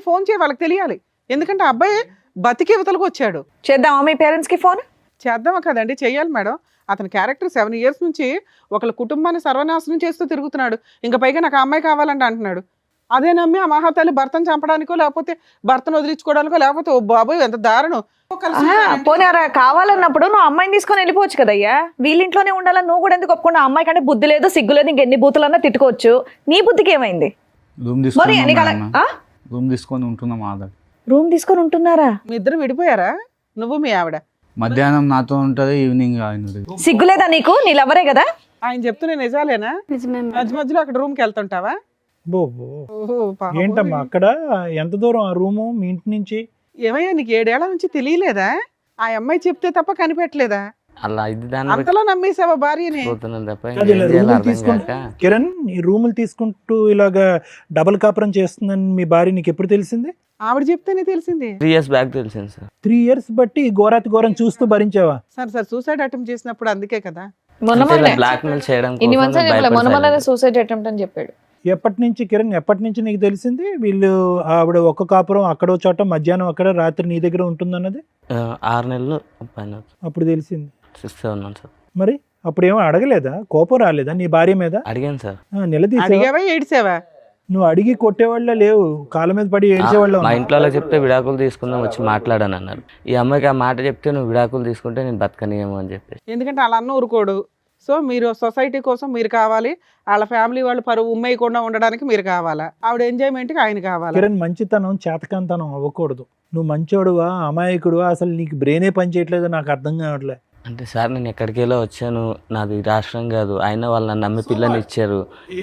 ఫోన్ చేయి, వాళ్ళకి తెలియాలి. ఎందుకంటే అబ్బాయి బతికి యువతలకు వచ్చాడు. చేద్దామా మీ పేరెంట్స్కి ఫోన్? చేద్దామా కదండి, చెయ్యాలి మేడం. అతని క్యారెక్టర్ 7 years నుంచి ఒకళ్ళ కుటుంబాన్ని సర్వనాశనం చేస్తూ తిరుగుతున్నాడు. ఇంకా పైగా నాకు ఆ అమ్మాయి కావాలంటే అంటున్నాడు. అదే నమ్మి ఆ మహాతల్లి భర్తను చంపడానికో లేకపోతే భర్తను వదిలించుకోవడానికో లేకపోతే ఓ బాబోయ్ ఎంత దారుణం. పోనీ కావాలన్నప్పుడు నువ్వు అమ్మాయిని తీసుకొని వెళ్ళిపోవచ్చు కదయ్యా. వీళ్ళింట్లోనే ఉండాలని నువ్వు కూడా ఎందుకు ఒప్పుకున్నా? అమ్మాయి కంటే బుద్ధి లేదు, సిగ్గు లేదు, ఇంకెన్ని బూతులన్నా తిట్టుకోవచ్చు. నీ బుద్ధికి ఏమైంది? రూమ్ మరి నీకు అలా- తీసుకుని ఆ? రూమ్ తీసుకొని ఉంటున్నాం ఆధార్. రూమ్ తీసుకొని ఉంటున్నారా? మీ ఇద్దరు విడిపోయారా? నువ్వు మీ ఆవిడ? మధ్యాహ్నం నాతో ఉంటుంది, ఈవినింగ్ ఆయన. సిగ్గులేదా నీకు? నీ లవరే కదా? ఆయన చెప్తున్నా నిజాలేనా? నిజమే మేడం. మధ్య మధ్యలో అక్కడ రూమ్కి వెళ్తుంటావా? బో ఓహో, పాపం. ఏంటమ్మా అక్కడ ఎంత దూరం ఆ రూము మీ ఇంటి నుంచి? ఏమయ్యా నీకు 7 ఏళ్ల నుంచి తెలియలేదా? ఆ అమ్మాయి చెప్తే తప్ప కనిపెట్టలేదా? అలా ఇది దాన్ని అంతలా నమ్మేసావా భార్యని? పోతున్నాను తప్ప అది ఇలా ఏం చేయాలో రూములు అర్థం తీసుకొని కాక కిరణ్ ఈ రూములు తీసుకుంటూ ఇలాగా డబల్ కాపురం చేస్తుందని మీ భార్య నీకు ఎప్పుడు తెలిసింది? ఆవిడ చెప్తేనే తెలిసింది. 3 years బ్యాక్ తెలిసింది సార్. 3 years బట్టి ఈ ఘోరాతి ఘోరం చూస్తూ భరించావా? సార్ సూసైడ్ అటెంప్ట్ చేసినప్పుడు అందుకే కదా. బ్లాక్ మెయిల్ చేయడం ఇన్ని కోసం మంత్స్ నేను భయపడి మొన్న silent. సూసైడ్ అటెంప్ట్ అని చెప్పాడు. ఎప్పటి నుంచి కిరణ్, ఎప్పటి నుంచి నీకు తెలిసింది వీళ్ళు ఆవిడ ఒక్క కాపురం అక్కడో చోట మధ్యాహ్నం అక్కడ రాత్రి నీ దగ్గర ఉంటుందన్నది? 6 నెలలు పైన అప్పుడు తెలిసింది. 6-7 months సార్. మరి అప్పుడు ఏమో అడగలేదా? కోపం రాలేదా నీ భార్య మీద? అడిగాను సార్. నిలదీసావా? అడిగావా ఏడిసావా? నువ్వు అడిగి కొట్టేవాళ్ళ లేవు, కాళ్ళ మీద పడి ఏడ్చేవాళ్ళ. మా ఇంట్లో వాళ్ళకి చెప్తే విడాకులు తీసుకుందాం వచ్చి మాట్లాడాను అన్నారు. ఈ అమ్మాయికి ఆ మాట చెప్తే నువ్వు విడాకులు తీసుకుంటే నేను బతకనియేమో అని చెప్పేసి. ఎందుకంటే వాళ్ళ అన్న ఊరుకోడు. సో మీరు సొసైటీ కోసం మీరు కావాలి, వాళ్ళ ఫ్యామిలీ వాళ్ళు పరువు ఉమ్మేయకుండా ఉండడానికి మీరు కావాలా, ఆవిడ ఎంజాయ్మెంట్కి ఆయన కావాలా? కిరణ్ మంచితనం చేతకంతనం అవ్వకూడదు. నువ్వు మంచోడువా అమాయకుడువా అసలు నీకు బ్రెయినే పని చేయట్లేదు, నాకు అర్థం కావట్లే. అంటే సార్ నేను ఎక్కడికెళ్ళో వచ్చాను, నాది రాష్ట్రం కాదు, అయినా వాళ్ళు నన్ను నమ్మి పిల్లని ఇచ్చారు.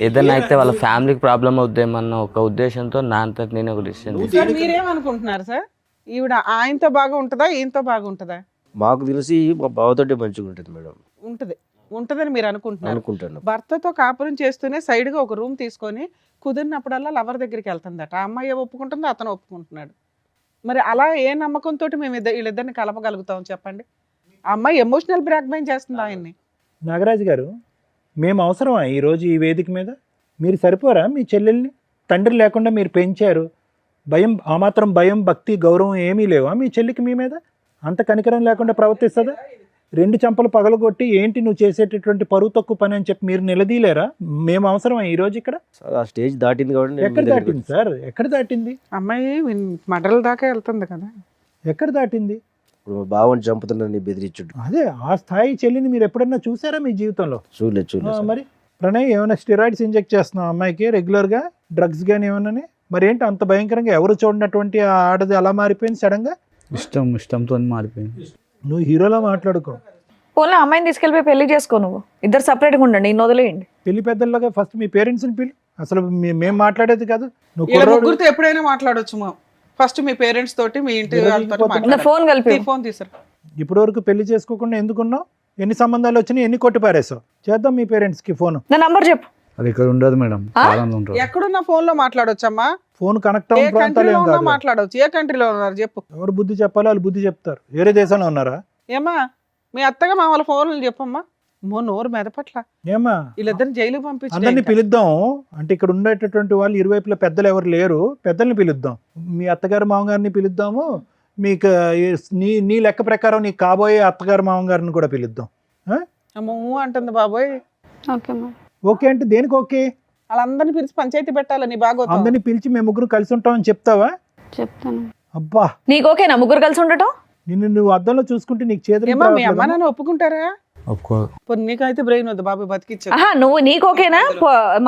ఏదైనా అయితే వాళ్ళ ఫ్యామిలీకి ప్రాబ్లం అవుద్దేమన్న ఒక ఉద్దేశంతో నా అంతటి నేను ఒక డిసిషన్ సార్ మీరేమనుకుంటున్నారు సార్? ఈవిడ ఆయనతో బాగా ఉంటుందా ఈయనతో బాగా ఉంటుందా? మాకు తెలిసి మా బావతోటే మంచిగా ఉంటుంది మేడం. ఉంటుంది. ఉంటదని మీరు అనుకుంటున్నారు. అనుకుంటాను. భర్తతో కాపురం చేస్తూనే సైడ్గా ఒక రూమ్ తీసుకొని కుదిరినప్పుడల్లా లవర్ దగ్గరికి వెళ్తుందట. ఆ అమ్మాయి ఒప్పుకుంటుంది, అతను ఒప్పుకుంటున్నాడు. మరి అలా ఏ నమ్మకంతో మేము వీళ్ళిద్దరిని కలపగలుగుతాం చెప్పండి? ఆ అమ్మాయి ఎమోషనల్ బ్లాక్మెయిల్ చేస్తుంది ఆయన్ని. నాగరాజు గారు, మేము అవసరమా ఈరోజు ఈ వేదిక మీద? మీరు సరిపోరా మీ చెల్లెల్ని? తండ్రి లేకుండా మీరు పెంచారు, భయం, ఆ మాత్రం భయం, భక్తి, గౌరవం ఏమీ లేవా మీ చెల్లికి మీ మీద? అంత కనికరం లేకుండా ప్రవర్తిస్తుందా? 2 చెంపలు పగలగొట్టి ఏంటి నువ్వు చేసేటటువంటి పరువు తక్కువ పని అని చెప్పి మీరు నిలదీలేరా? మేము అవసరమా ఈరోజు ఇక్కడ? ఆ స్టేజ్ దాటింది కాబట్టి నేను ఎక్కడ మీ దగ్గరికి దాటింది సార్? ఎక్కడ దాటింది? అమ్మాయి మడల దాకా వెళ్తుంది కదా. ఎక్కడ దాటింది? ఇప్పుడు మా బావని చంపుతున్నాను బెదిరించుడు. అదే ఆ స్థాయి చెల్లిని మీరు ఎప్పుడన్నా చూసారా మీ జీవితంలో? చూడలేదు. మరి ప్రణయ్, ఏమైనా స్టెరాయిడ్స్ ఇంజెక్ట్ చేస్తున్నావు అమ్మాయికి రెగ్యులర్గా? డ్రగ్స్ కానీ ఏమన్నా? మరి ఏంటి అంత భయంకరంగా ఎవరు చూడనటువంటి ఆ ఆడది అలా మారిపోయింది సడన్గా? ఇష్టంతో మారిపోయింది. నువ్వు హీరోలా మాట్లాడుకో. పోనీ అమ్మాయిని తీసుకెళ్ళిపోయి పెళ్లి చేసుకో, నువ్వు ఇద్దరు సపరేట్గా ఉండండి, ఇన్ని వదిలేయండి. పెళ్లి పెద్దల్లాగా ఫస్ట్ మీ పేరెంట్స్ని పిలు. అసలు మేము మాట్లాడేది కాదు. నువ్వు వీళ్ళ కుర్రోడు. ముగ్గురితో ఎప్పుడైనా మాట్లాడొచ్చు. ఫస్ట్ మీ పేరెంట్స్ తోటి, మీ ఇంటి వాళ్ళతో నా మాట్లాడాలి. ఫోన్ కలిపి ఫోన్ తీసారు. ఇప్పటి వరకు పెళ్లి చేసుకోకుండా ఎందుకున్నావు? ఎన్ని సంబంధాలు వచ్చినాయి, ఎన్ని కొట్టి పారేసావు? చేద్దాం మీ పేరెంట్స్కి ఫోన్. నా నంబర్ చెప్పు. అది ఇక్కడ ఉండదు మేడం, కాలంలో ఉంటారు. ఎక్కడున్న ఫోన్ లో మాట్లాడొచ్చమ్మా? ఫోన్ కనెక్ట్ ఏ అవ్వని ప్రాంతాలు కంట్రీలో ఏం ఉన్నా కాదు. మాట్లాడవచ్చు. ఏ కంట్రీలో ఉన్నారు చెప్పు. ఎవరు బుద్ధి చెప్పాలో వాళ్ళు బుద్ధి చెప్తారు. వేరే దేశంలో ఉన్నారా? ఏమా మీ అత్తగా మామూలు ఫోన్లు చెప్పమ్మా. నోరు మెదపట్ల. ఏమా వీళ్ళిద్దరిని జైలుకి అందరినీ పంపించి పిలుద్దాం. అంటే ఇక్కడ ఉండేటటువంటి వాళ్ళు ఇరువైపుల పెద్దలు ఎవరు లేరు, పెద్దల్ని పిలుద్దాం. మీ అత్తగారు మామగారిని పిలుద్దాము. మీకు నీ లెక్క ప్రకారం నీ కాబోయే అత్తగారు మామగారిని కూడా పిలుద్దాం. అంటుంది బాబోయ్. Okay madam. ఓకే అంటే దేనికి ఓకే? వాళ్ళందరినీ పిలిచి పంచాయతీ పెట్టాలని బాగా అందరినీ పిలిచి మేము ముగ్గురు కలిసి ఉంటామని చెప్తావా? చెప్తాను. అబ్బా, నీకు ఓకేనా ముగ్గురు కలిసి ఉండటం? నిన్ను నువ్వు అద్దంలో చూసుకుంటే నీకు చేతులు ఏమా మీ అమ్మ నాన్న ఒప్పుకుంటారా? ఒప్పుకోరు. పోనీ నీకైతే బ్రెయిన్ వద్దు బాబు, బతికిచ్చా. ఆహా, నువ్వు నీకు ఓకేనా?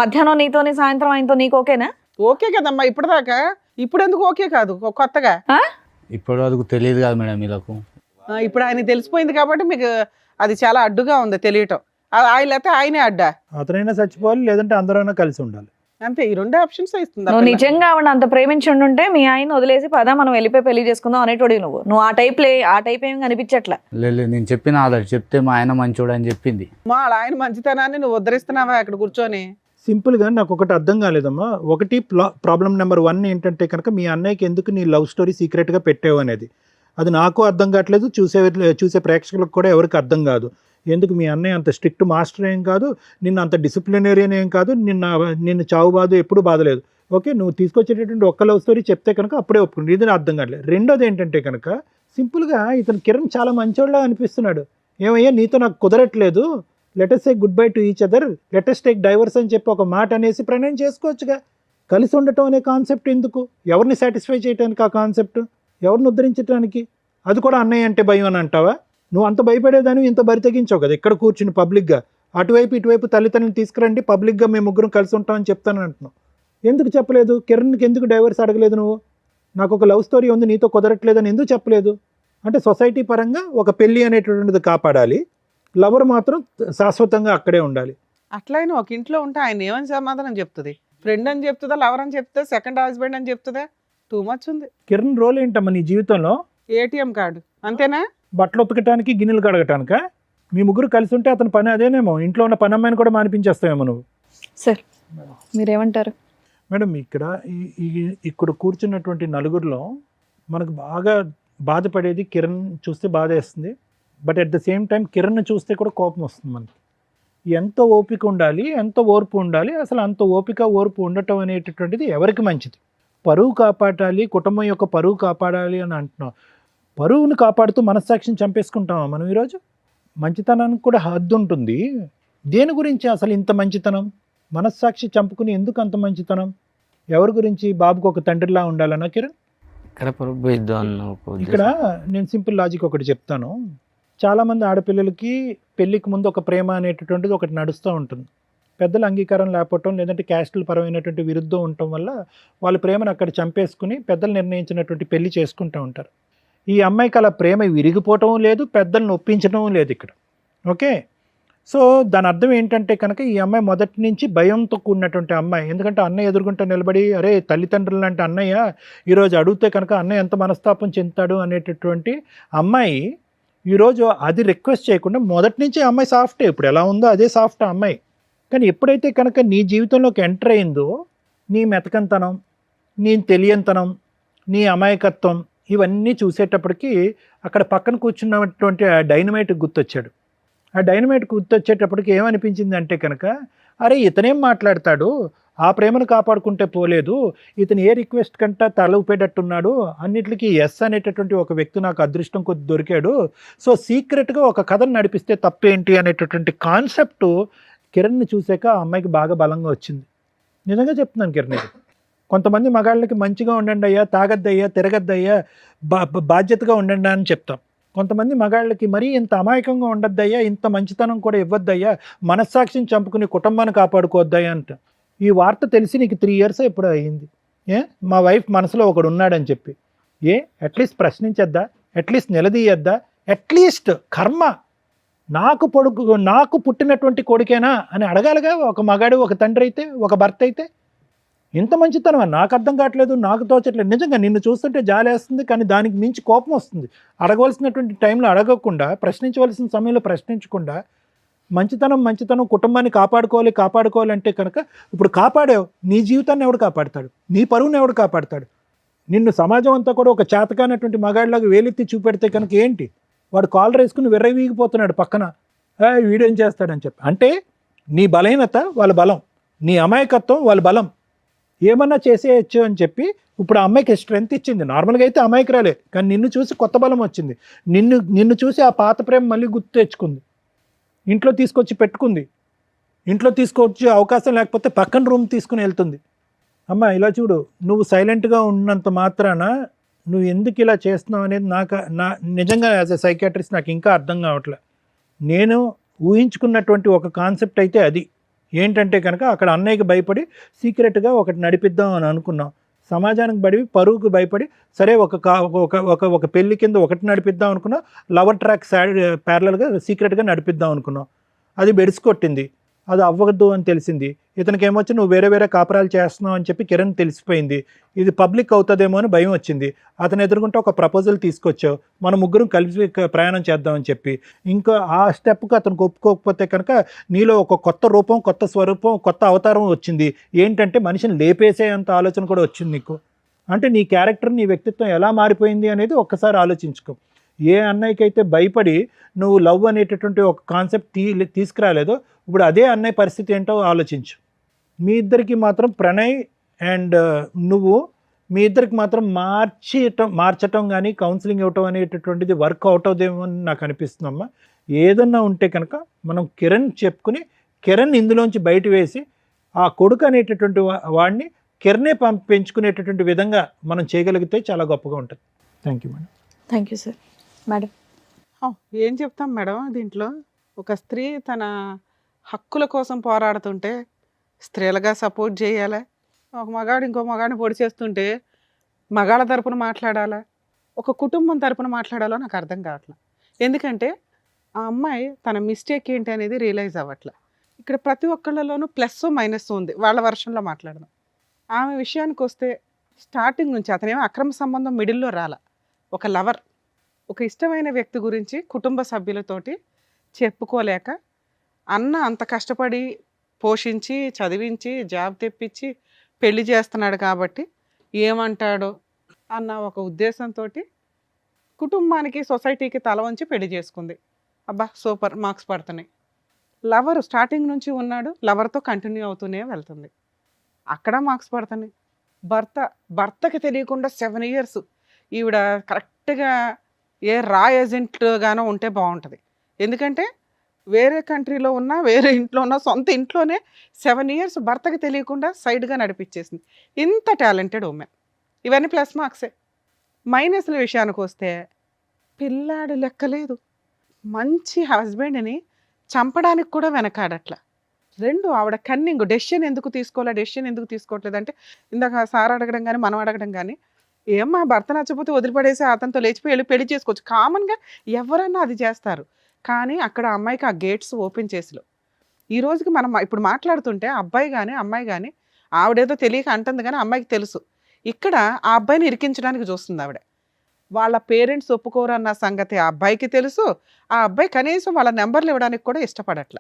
మధ్యాహ్నం నీతోని సాయంత్రం ఆయనతో నీకు ఓకేనా? ఓకే కదమ్మా ఇప్పటిదాకా. ఇప్పుడు ఎందుకు ఓకే కాదు కొత్తగా? ఇప్పటి వరకు తెలియదు కదా మేడం వీళ్ళకు. ఇప్పుడు ఆయన తెలిసిపోయింది కాబట్టి మీకు అది చాలా అడ్డుగా ఉంది తెలియటం. ఆయన లేకపోతే ఆయనే అడ్డా. అతనైనా చచ్చిపోవాలి, లేదంటే అందరైనా కలిసి ఉండాలి. అంతే, ఈ 2 ఆప్షన్స్ ఇస్తుంది. నువ్వు నిజంగా ఆవిడ అంత ప్రేమించి ఉండుంటే మీ ఆయన వదిలేసి పదా మనం వెళ్ళిపోయి పెళ్లి చేసుకుందాం అనేటోడి. నువ్వు ఆ టైప్ ఏమి కనిపించట్లా. లేదు, నేను చెప్పిన ఆల్రెడీ చెప్తే మా ఆయన మంచోడు అని చెప్పింది. మా ఆయన మంచితనాన్ని నువ్వు ఉద్ధరిస్తున్నావా అక్కడ కూర్చొని? సింపుల్గా నాకు ఒకటి అర్థం కాలేదమ్మా. ఒకటి ప్రాబ్లం నెంబర్ 1 ఏంటంటే కనుక మీ అన్నయ్యకి ఎందుకు నీ లవ్ స్టోరీ సీక్రెట్గా పెట్టావు అనేది. అది నాకు అర్థం కావట్లేదు, చూసే ప్రేక్షకులకు కూడా ఎవరికి అర్థం కాదు. ఎందుకు మీ అన్నయ్య అంత స్ట్రిక్ట్ మాస్టర్ ఏం కాదు, నిన్ను అంత డిసిప్లినరియన్ ఏం కాదు, నిన్ను చావు బాధ ఎప్పుడు బాధలేదు. ఓకే, నువ్వు తీసుకొచ్చేటటువంటి ఒక్క లవ్ స్టోరీ చెప్తే కనుక అప్పుడే ఒప్పుకుంటుంది. ఇది అర్థం కావట్లేదు. రెండోది ఏంటంటే కనుక సింపుల్గా ఇతను కిరణ్ చాలా మంచోళ్ళ అనిపిస్తున్నాడు. ఏమయ్యా నీతో నాకు కుదరట్లేదు, let's take good bye to each other, let's take divorce అని చెప్పి ఒక మాట అనేసి ప్రణయం చేసుకోవచ్చుగా. కలిసి ఉండటం అనే కాన్సెప్ట్ ఎందుకు? ఎవరిని సాటిస్ఫై చేయడానికి ఆ కాన్సెప్ట్? ఎవరిని ఉద్ధరించడానికి? అది కూడా అన్నయ్య అంటే భయం అని అంటావా? నువ్వు అంత భయపడేదాన్ని ఇంత బరి తెగించావు కదా ఇక్కడ కూర్చుని పబ్లిక్గా. అటువైపు ఇటువైపు తల్లిదండ్రులను తీసుకురండి, పబ్లిక్గా మేము ముగ్గురం కలిసి ఉంటామని చెప్తాను అంటున్నావు. ఎందుకు చెప్పలేదు? కిరణ్కి ఎందుకు డైవర్స్ అడగలేదు నువ్వు? నాకు ఒక లవ్ స్టోరీ ఉంది నీతో కుదరట్లేదని ఎందుకు చెప్పలేదు? అంటే సొసైటీ పరంగా ఒక పెళ్ళి అనేటటువంటిది కాపాడాలి, లవర్ మాత్రం శాశ్వతంగా అక్కడే ఉండాలి. అట్లయినా ఒక ఇంట్లో ఉంటే ఆయన ఏమని సమాధానం చెప్తుంది? ఫ్రెండ్ అని చెప్తుందా, లవర్ అని చెప్తుందా, సెకండ్ హస్బెండ్ అని చెప్తుందా? టూ మచ్ ఉంది. కిరణ్ రోల్ ఏంటమ్మా నీ జీవితంలో? ఏటీఎం కార్డు అంతేనా? బట్టలు ఉతకటానికి, గిన్నెలు కడగటానికా? మీ ముగ్గురు కలిసి ఉంటే అతని పని అదేనేమో. ఇంట్లో ఉన్న పని అమ్మాయిని కూడా మానిపించేస్తావేమో నువ్వు. సార్ మీరేమంటారు? మేడం, ఇక్కడ కూర్చున్నటువంటి నలుగురిలో మనకు బాగా బాధపడేది కిరణ్ చూస్తే బాధ వేస్తుంది. But at the same time Kiran చూస్తే కూడా కోపం వస్తుంది మనకి. ఎంత ఓపిక ఉండాలి, ఎంత ఓర్పు ఉండాలి, అసలు అంత ఓపిక ఓర్పు ఉండటం అనేటటువంటిది ఎవరికి మంచిది? పరువు కాపాడాలి, కుటుంబం యొక్క పరువు కాపాడాలి అని అంటున్నాం. పరువును కాపాడుతూ మనస్సాక్షిని చంపేసుకుంటామా మనం ఈరోజు? మంచితనానికి కూడా హద్దు ఉంటుంది. దేని గురించి అసలు ఇంత మంచితనం? మనస్సాక్షి చంపుకుని ఎందుకు అంత మంచితనం? ఎవరి గురించి? బాబుకు ఒక తండ్రిలా ఉండాలన్నా కిరణ్? ఇక్కడ నేను సింపుల్ లాజిక్ ఒకటి చెప్తాను. చాలామంది ఆడపిల్లలకి పెళ్ళికి ముందు ఒక ప్రేమ అనేటటువంటిది ఒకటి నడుస్తూ ఉంటుంది. పెద్దల అంగీకారం లేకపోవటం, లేదంటే క్యాస్టుల పరమైనటువంటి విరుద్ధం ఉండటం వల్ల వాళ్ళ ప్రేమను అక్కడ చంపేసుకుని పెద్దలు నిర్ణయించినటువంటి పెళ్లి చేసుకుంటూ ఉంటారు. ఈ అమ్మాయికి అలా ప్రేమ విరిగిపోవటం లేదు, పెద్దలను ఒప్పించడం లేదు ఇక్కడ. ఓకే, సో దాని అర్థం ఏంటంటే కనుక ఈ అమ్మాయి మొదటి నుంచి భయంతో కూడినటువంటి అమ్మాయి. ఎందుకంటే అన్నయ్య ఎదుర్కొంటూ నిలబడి, అరే తల్లిదండ్రులు లాంటి అన్నయ్య ఈరోజు అడిగితే కనుక అన్నయ్య ఎంత మనస్తాపం చెందుతాడు అనేటటువంటి అమ్మాయి ఈరోజు అది రిక్వెస్ట్ చేయకుండా మొదటి నుంచి ఆ అమ్మాయి సాఫ్టే, ఇప్పుడు ఎలా ఉందో అదే సాఫ్ట్ ఆ అమ్మాయి. కానీ ఎప్పుడైతే కనుక నీ జీవితంలోకి ఎంటర్ అయిందో నీ మెతకంతనం, నీ తెలియంతనం, నీ అమాయకత్వం ఇవన్నీ చూసేటప్పటికి అక్కడ పక్కన కూర్చున్నటువంటి ఆ డైనమైట్ గుర్తొచ్చాడు. ఆ డైనమైట్ గుర్తొచ్చేటప్పటికి ఏమనిపించింది అంటే కనుక, అరే ఇతనేం మాట్లాడతాడు, ఆ ప్రేమను కాపాడుకుంటే పోలేదు, ఇతను ఏ రిక్వెస్ట్ కంటే తల ఊపేటట్టున్నాడు, అన్నిటికీ ఎస్ అనేటటువంటి ఒక వ్యక్తి నాకు అదృష్టం కొద్ది దొరికాడు, సో సీక్రెట్గా ఒక కథను నడిపిస్తే తప్పేంటి అనేటటువంటి కాన్సెప్ట్ కిరణ్ని చూసాక ఆ అమ్మాయికి బాగా బలంగా వచ్చింది. నిజంగా చెప్తున్నాను కిరణ్, ఇది కొంతమంది మగాళ్ళకి మంచిగా ఉండండి అయ్యా, తాగద్దయ్యా, తిరగద్దయ్యా, బాధ్యతగా ఉండండి అని చెప్తాం. కొంతమంది మగాళ్ళకి మరీ ఇంత అమాయకంగా ఉండద్దయ్యా, ఇంత మంచితనం కూడా ఇవ్వద్దయ్యా, మనస్సాక్షిని చంపుకుని కుటుంబాన్ని కాపాడుకోవద్దయ్యా అంట. ఈ వార్త తెలిసి నీకు 3 years ఎప్పుడు అయ్యింది. మా వైఫ్ మనసులో ఒకడు ఉన్నాడని చెప్పి అట్లీస్ట్ ప్రశ్నించద్దా, అట్లీస్ట్ నిలదీయద్దా, అట్లీస్ట్ కర్మ నాకు పుట్టినటువంటి కొడుకేనా అని అడగాలిగా ఒక మగాడు, ఒక తండ్రి అయితే, ఒక భర్త అయితే. ఇంత మంచితనమా నాకు అర్థం కావట్లేదు, నాకు తోచట్లేదు. నిజంగా నిన్ను చూస్తుంటే జాలేస్తుంది, కానీ దానికి మించి కోపం వస్తుంది. అడగవలసినటువంటి టైంలో అడగకుండా, ప్రశ్నించవలసిన సమయంలో ప్రశ్నించకుండా, మంచితనం కుటుంబాన్ని కాపాడుకోవాలి అంటే కనుక ఇప్పుడు కాపాడావు, నీ జీవితాన్ని ఎవడు కాపాడతాడు, నీ పరువుని ఎవడు కాపాడతాడు? నిన్ను సమాజం అంతా కూడా ఒక చేతకానటువంటి మగాడిలాగా వేలెత్తి చూపెడితే కనుక ఏంటి, వాడు కాలర్ వేసుకుని విర్రవీగిపోతున్నాడు పక్కన, వీడేం చేస్తాడని చెప్పి. అంటే నీ బలహీనత వాళ్ళ బలం, నీ అమాయకత్వం వాళ్ళ బలం, ఏమన్నా చేసేయచ్చు అని చెప్పి ఇప్పుడు ఆ అమ్మాయికి స్ట్రెంత్ ఇచ్చింది. నార్మల్గా అయితే అమాయకురాలే, కానీ నిన్ను చూసి కొత్త బలం వచ్చింది. నిన్ను చూసి ఆ పాత ప్రేమ మళ్ళీ గుర్తు తెచ్చుకుంది, ఇంట్లో తీసుకొచ్చి పెట్టుకుంది. ఇంట్లో తీసుకొచ్చి అవకాశం లేకపోతే పక్కన రూమ్ తీసుకుని వెళ్తుంది. అమ్మ ఇలా చూడు, నువ్వు సైలెంట్గా ఉన్నంత మాత్రాన నువ్వు ఎందుకు ఇలా చేస్తున్నావు అనేది నా నిజంగా యాజ్ ఎ సైకాట్రిస్ట్ నాకు ఇంకా అర్థం కావట్లే. నేను ఊహించుకున్నటువంటి ఒక కాన్సెప్ట్ అయితే అది ఏంటంటే కనుక, అక్కడ అన్నయ్యకి భయపడి సీక్రెట్గా ఒకటి నడిపిద్దాం అని అనుకున్నాం. సమాజానికి బడి పరువుకు భయపడి సరే ఒక పెళ్లి కింద ఒకటి నడిపిద్దాం అనుకున్నాం, లవర్ ట్రాక్ ప్యారలల్గా సీక్రెట్గా నడిపిద్దాం అనుకున్నాం. అది బెడిసికొట్టింది, అది అవ్వద్దు అని తెలిసింది. ఇతనికి ఏమొచ్చి నువ్వు వేరే కాపురాలు చేస్తున్నావు అని చెప్పి కిరణ్ తెలిసిపోయింది. ఇది పబ్లిక్ అవుతుందేమో అని భయం వచ్చింది. అతను ఎదుర్కొంటే ఒక ప్రపోజల్ తీసుకొచ్చావు, మన ముగ్గురం కలిసి ప్రయాణం చేద్దామని చెప్పి. ఇంకా ఆ స్టెప్కి అతనికి ఒప్పుకోకపోతే కనుక నీలో ఒక కొత్త రూపం, కొత్త స్వరూపం, కొత్త అవతారం వచ్చింది. ఏంటంటే మనిషిని లేపేసేంత ఆలోచన కూడా వచ్చింది నీకు. అంటే నీ క్యారెక్టర్, నీ వ్యక్తిత్వం ఎలా మారిపోయింది అనేది ఒక్కసారి ఆలోచించుకో. ఏ అన్నయ్యకైతే భయపడి నువ్వు లవ్ అనేటటువంటి ఒక కాన్సెప్ట్ తీసుకురాలేదో, ఇప్పుడు అదే అన్నయ్య పరిస్థితి ఏంటో ఆలోచించు. మీ ఇద్దరికి మాత్రం ప్రణయ్ అండ్ నువ్వు మీ ఇద్దరికి మాత్రం మార్చటం కానీ కౌన్సిలింగ్ ఇవ్వటం అనేటటువంటిది వర్క్ అవుట్ అవుదేమో అని నాకు అనిపిస్తుందమ్మా. ఏదన్నా ఉంటే కనుక మనం కిరణ్ చెప్పుకుని, కిరణ్ ఇందులోంచి బయట వేసి ఆ కొడుకు అనేటటువంటి వాడిని కిరణే పెంచుకునేటటువంటి విధంగా మనం చేయగలిగితే చాలా గొప్పగా ఉంటుంది. Thank you madam. Thank you sir. Madam, ఏం చెప్తాం మేడం, దీంట్లో ఒక స్త్రీ తన హక్కుల కోసం పోరాడుతుంటే స్త్రీలుగా సపోర్ట్ చేయాలా, ఒక మగాడు ఇంకో మగాడిని పొడి చేస్తుంటే మగాళ్ళ తరపున మాట్లాడాలా, ఒక కుటుంబం తరపున మాట్లాడాలో నాకు అర్థం కావట్లేదు. ఎందుకంటే ఆ అమ్మాయి తన మిస్టేక్ ఏంటి అనేది రియలైజ్ అవ్వట్లే. ఇక్కడ ప్రతి ఒక్కళ్ళలోనూ ప్లస్ మైనస్ ఉంది. వాళ్ళ వర్షన్లో మాట్లాడదాం. ఆమె విషయానికి వస్తే స్టార్టింగ్ నుంచి అతనేమో అక్రమ సంబంధం మిడిల్లో రాల, ఒక లవర్, ఒక ఇష్టమైన వ్యక్తి గురించి కుటుంబ సభ్యులతోటి చెప్పుకోలేక అన్న అంత కష్టపడి పోషించి చదివించి జాబ్ తెప్పించి పెళ్లి చేస్తున్నాడు కాబట్టి ఏమంటాడో అన్న ఒక ఉద్దేశంతో కుటుంబానికి సొసైటీకి తల వంచి పెళ్లి చేసుకుంది. అబ్బా సూపర్, మార్క్స్ పడుతున్నాయి. లవర్ స్టార్టింగ్ నుంచి ఉన్నాడు, లవర్తో కంటిన్యూ అవుతూనే వెళ్తుంది, అక్కడ మార్క్స్ పడుతున్నాయి. భర్తకి తెలియకుండా 7 years ఈవిడ కరెక్ట్గా ఏ రా ఏజెంట్గానో ఉంటే బాగుంటుంది. ఎందుకంటే వేరే కంట్రీలో ఉన్నా, వేరే ఇంట్లో ఉన్నా, సొంత ఇంట్లోనే 7 years భర్తకి తెలియకుండా సైడ్గా నడిపించేసింది. ఇంత టాలెంటెడ్ ఉమెన్. ఇవన్నీ ప్లస్ మార్క్సే. మైనస్ల విషయానికి వస్తే పిల్లాడు లెక్కలేదు, మంచి హస్బెండ్ని చంపడానికి కూడా వెనకాడట్ల. 2 ఆవిడ కన్నింగ్, డెసిషన్ ఎందుకు తీసుకోవట్లేదు అంటే ఇందాక సార్ అడగడం కానీ మనం అడగడం కానీ, ఏమ్మా భర్త నచ్చకపోతే వదిలిపడేసి అతనితో లేచిపోయి పెళ్లి చేసుకోవచ్చు, కామన్గా ఎవరన్నా అది చేస్తారు. కానీ అక్కడ అమ్మాయికి ఆ గేట్స్ ఓపెన్ చేసిలో ఈ రోజుకి మనం ఇప్పుడు మాట్లాడుతుంటే అబ్బాయి కానీ అమ్మాయి కానీ ఆవిడేదో తెలియక అంటుంది కానీ అమ్మాయికి తెలుసు ఇక్కడ ఆ అబ్బాయిని ఇరికించడానికి చూస్తుంది ఆవిడ. వాళ్ళ పేరెంట్స్ ఒప్పుకోరన్న సంగతి ఆ అబ్బాయికి తెలుసు. ఆ అబ్బాయి కనీసం వాళ్ళ నెంబర్లు ఇవ్వడానికి కూడా ఇష్టపడట్ల.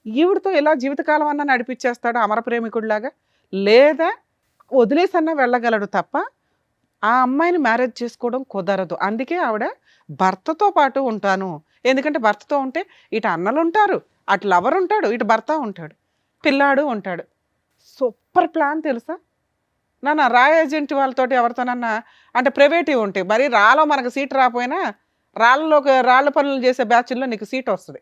ఈవిడతో ఇలా జీవితకాలం అన్నా నడిపించేస్తాడు అమర ప్రేమికుడిలాగా, లేదా వదిలేసన్నా వెళ్ళగలడు తప్ప ఆ అమ్మాయిని మ్యారేజ్ చేసుకోవడం కుదరదు. అందుకే ఆవిడ భర్తతో పాటు ఉంటాను. ఎందుకంటే భర్తతో ఉంటే ఇటు అన్నలు ఉంటారు, అటు లవర్ ఉంటాడు, ఇటు భర్త ఉంటాడు, పిల్లాడు ఉంటాడు. సూపర్ ప్లాన్ తెలుసా నాన్న. రా ఏజెంట్ వాళ్ళతోటి ఎవరితోనన్నా అంటే ప్రైవేటివ్ ఉంటాయి, మరి రాలో మనకు సీట్ రాకపోయినా రాళ్ళ పనులు చేసే బ్యాచ్ల్లో నీకు సీట్ వస్తుంది.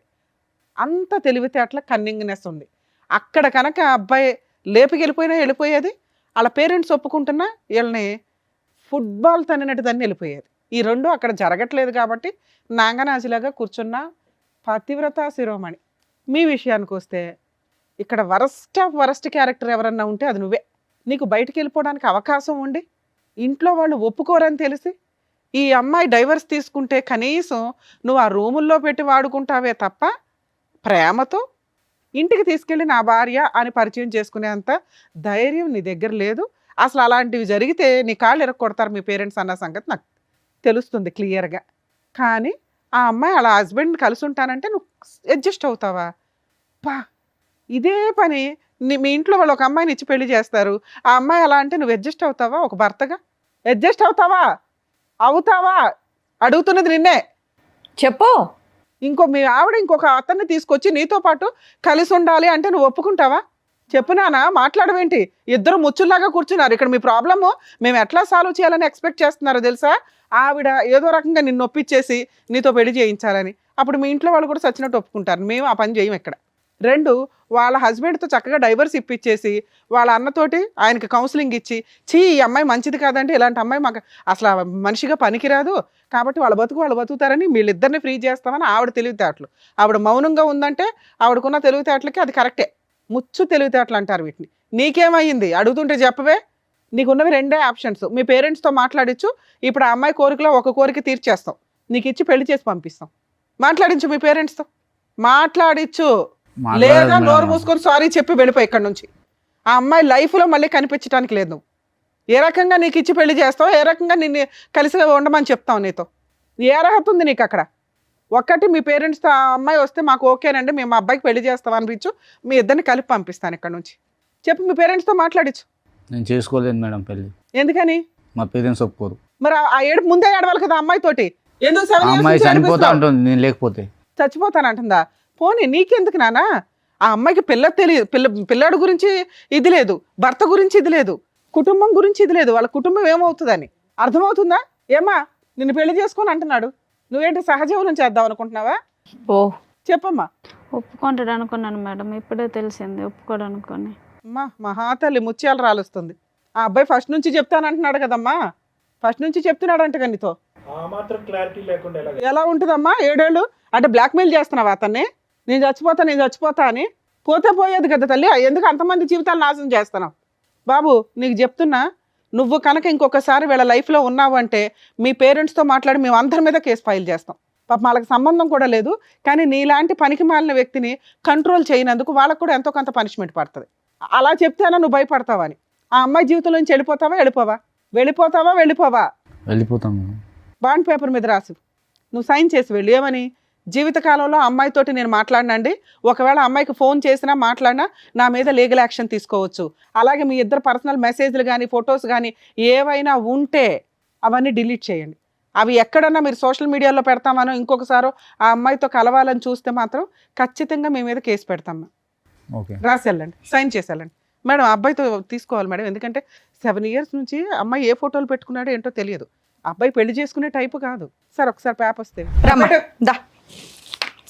అంత తెలివితేటల కన్నింగ్నెస్ ఉంది అక్కడ. కనుక అబ్బాయి లేపుకెళ్ళిపోయినా వెళ్ళిపోయేది, వాళ్ళ పేరెంట్స్ ఒప్పుకుంటున్నా వీళ్ళని ఫుట్బాల్ తన్నినట్టు దాన్ని వెళ్ళిపోయేది. ఈ రెండు అక్కడ జరగట్లేదు కాబట్టి నాంగనాజిలాగా కూర్చున్న పతివ్రత శిరోమణి. మీ విషయానికి వస్తే ఇక్కడ వరస్ట్ ఆఫ్ వరస్ట్ క్యారెక్టర్ ఎవరన్నా ఉంటే అది నువ్వే. నీకు బయటికి వెళ్ళిపోవడానికి అవకాశం ఉండి ఇంట్లో వాళ్ళు ఒప్పుకోరని తెలిసి ఈ అమ్మాయి డైవర్స్ తీసుకుంటే కనీసం నువ్వు ఆ రూముల్లో పెట్టి వాడుకుంటావే తప్ప ప్రేమతో ఇంటికి తీసుకెళ్ళి నా భార్య అని పరిచయం చేసుకునేంత ధైర్యం నీ దగ్గర లేదు. అసలు అలాంటివి జరిగితే నీ కాళ్ళు ఎరగొడతారు మీ పేరెంట్స్ అన్న సంగతి నాకు తెలుస్తుంది క్లియర్గా. కానీ ఆ అమ్మాయి అలా హస్బెండ్ని కలిసి ఉంటానంటే నువ్వు అడ్జస్ట్ అవుతావా? పా ఇదే పని మీ ఇంట్లో వాళ్ళు ఒక అమ్మాయిని ఇచ్చి పెళ్లి చేస్తారు. ఆ అమ్మాయి అలా అంటే నువ్వు అడ్జస్ట్ అవుతావా? ఒక భర్తగా అడ్జస్ట్ అవుతావా? అడుగుతున్నది నిన్నే. చెప్పు. మీ ఆవిడ ఇంకొక అతన్ని తీసుకొచ్చి నీతో పాటు కలిసి ఉండాలి అంటే నువ్వు ఒప్పుకుంటావా? చెప్పు నాన్న, మాట్లాడవేంటి? ఇద్దరు ముచ్చుల్లాగా కూర్చున్నారు ఇక్కడ. మీ ప్రాబ్లము మేము ఎట్లా సాల్వ్ చేయాలని ఎక్స్పెక్ట్ చేస్తున్నారో తెలుసా? ఆవిడ ఏదో రకంగా నిన్ను ఒప్పించేసి నీతో పెళ్లి చేయించాలని. అప్పుడు మీ ఇంట్లో వాళ్ళు కూడా సచ్చినట్టు ఒప్పుకుంటారు. మేము ఆ పని చేయం ఇక్కడ. 2, వాళ్ళ హస్బెండ్తో చక్కగా డైవర్స్ ఇప్పించేసి వాళ్ళ అన్నతోటి ఆయనకి కౌన్సిలింగ్ ఇచ్చి, ఈ అమ్మాయి మంచిది కాదంటే ఇలాంటి అమ్మాయి మాకు అసలు మనిషిగా పనికిరాదు కాబట్టి వాళ్ళు బతుకుతారని వీళ్ళిద్దరిని ఫ్రీ చేస్తామని ఆవిడ తెలివితేటలు. ఆవిడ మౌనంగా ఉందంటే ఆవిడకున్న తెలివితేటలకి అది కరెక్టే. ముచ్చు తెలివితేటలు అంటారు వీటిని. నీకేమయ్యింది అడుగుతుంటే చెప్పవే. నీకున్నవి 2 ఆప్షన్స్. మీ పేరెంట్స్తో మాట్లాడించు. ఇప్పుడు ఆ అమ్మాయి కోరికలో ఒక కోరిక తీర్చేస్తాం, నీకు ఇచ్చి పెళ్లి చేసి పంపిస్తాం. మాట్లాడించు మీ పేరెంట్స్తో, మాట్లాడించు. లేదా నోరు మూసుకొని సారీ చెప్పి వెళ్ళిపోయి ఇక్కడ నుంచి. ఆ అమ్మాయి లైఫ్లో మళ్ళీ కనిపించడానికి లేదు. నువ్వు ఏ రకంగా నీకు ఇచ్చి పెళ్లి చేస్తావు, ఏ రకంగా నిన్ను కలిసి ఉండమని చెప్తావు, నీతో ఏ అర్హత ఉంది నీకు అక్కడ? ఒక్కటి మీ పేరెంట్స్తో ఆ అమ్మాయి వస్తే మాకు ఓకేనండి, మేము మా అబ్బాయికి పెళ్లి చేస్తాం అనిపించు, మీ ఇద్దరిని కలిపి పంపిస్తాను ఇక్కడ నుంచి. చెప్పు మీ పేరెంట్స్తో మాట్లాడించు. నేను చేసుకోలేను మేడం పెళ్ళి. ఎందుకని? మా పేరెంట్స్ ఒప్పుకోరు. మరి ఆ ఏడుపు ముందే ఏడవాలి కదా అమ్మాయితోటి. ఎందుకు 7 years అమ్మాయి నుంచి చనిపోతా ఏడిపిస్తావు? ఉంటుంది నేను లేకపోతే. చచ్చిపోతానంటుందా? పోనీ నీకెందుకు నానా? ఆ అమ్మాయికి తెలియదు, పిల్లాడు గురించి ఇది లేదు, భర్త గురించి ఇది లేదు, కుటుంబం గురించి ఇది లేదు, వాళ్ళ కుటుంబం ఏమవుతుందని అర్థమవుతుందా? ఏమా నిన్ను పెళ్లి చేసుకొని అంటున్నాడు, నువ్వేంటి సహజీవనం చేద్దాం అనుకుంటున్నావా? ఓ చెప్పమ్మా. ఒప్పుకుంటాడు అనుకున్నాను మేడం, ఇప్పుడే తెలిసింది ఒప్పుకోడు అనుకొని. అమ్మా మహాతల్లి ముత్యాలు రాలుస్తుంది. ఆ అబ్బాయి ఫస్ట్ నుంచి చెప్తానంటున్నాడు కదమ్మా, ఫస్ట్ నుంచి చెప్తున్నాడంట నీతో. ఎలా ఉంటుందమ్మా 7 ఏళ్ళు అంటే బ్లాక్మెయిల్ చేస్తున్నావా అతన్ని? నేను చచ్చిపోతా అని. పోతే పోయేది కదా తల్లి, ఎందుకు అంతమంది జీవితాలు నాశనం చేస్తున్నావు? బాబు నీకు చెప్తున్నా, నువ్వు కనుక ఇంకొకసారి వీళ్ళ లైఫ్లో ఉన్నావు అంటే మీ పేరెంట్స్తో మాట్లాడి మేము అందరి మీద కేసు ఫైల్ చేస్తాం. పాప వాళ్ళకి సంబంధం కూడా లేదు, కానీ నీలాంటి పనికి మాలిన వ్యక్తిని కంట్రోల్ చేయనందుకు వాళ్ళకు కూడా ఎంతో కొంత పనిష్మెంట్ పడుతుంది. అలా చెప్తేనా నువ్వు భయపడతావని? ఆ అమ్మాయి జీవితంలో నుంచి వెళ్ళిపోతావా? వెళ్ళిపోతాం. బాండ్ పేపర్ మీద రాసు, నువ్వు సైన్ చేసి వెళ్ళు. ఏమని? జీవితకాలంలో అమ్మాయితోటి నేను మాట్లాడినండి, ఒకవేళ అమ్మాయికి ఫోన్ చేసినా మాట్లాడినా నా మీద లీగల్ యాక్షన్ తీసుకోవచ్చు. అలాగే మీ ఇద్దరు పర్సనల్ మెసేజ్లు కానీ ఫొటోస్ కానీ ఏవైనా ఉంటే అవన్నీ డిలీట్ చేయండి. అవి ఎక్కడన్నా మీరు సోషల్ మీడియాలో పెడతామనో ఇంకొకసారో ఆ అమ్మాయితో కలవాలని చూస్తే మాత్రం ఖచ్చితంగా మీ మీద కేసు పెడతాము. ఓకే, రాసి వెళ్ళండి, సైన్ చేసి వెళ్ళండి. మేడం అబ్బాయితో తీసుకోవాలి మేడం, ఎందుకంటే 7 years నుంచి అమ్మాయి ఏ ఫోటోలు పెట్టుకున్నాడో ఏంటో తెలియదు. అబ్బాయి పెళ్లి చేసుకునే టైపు కాదు. సార్ ఒకసారి పేపర్ వస్తే దా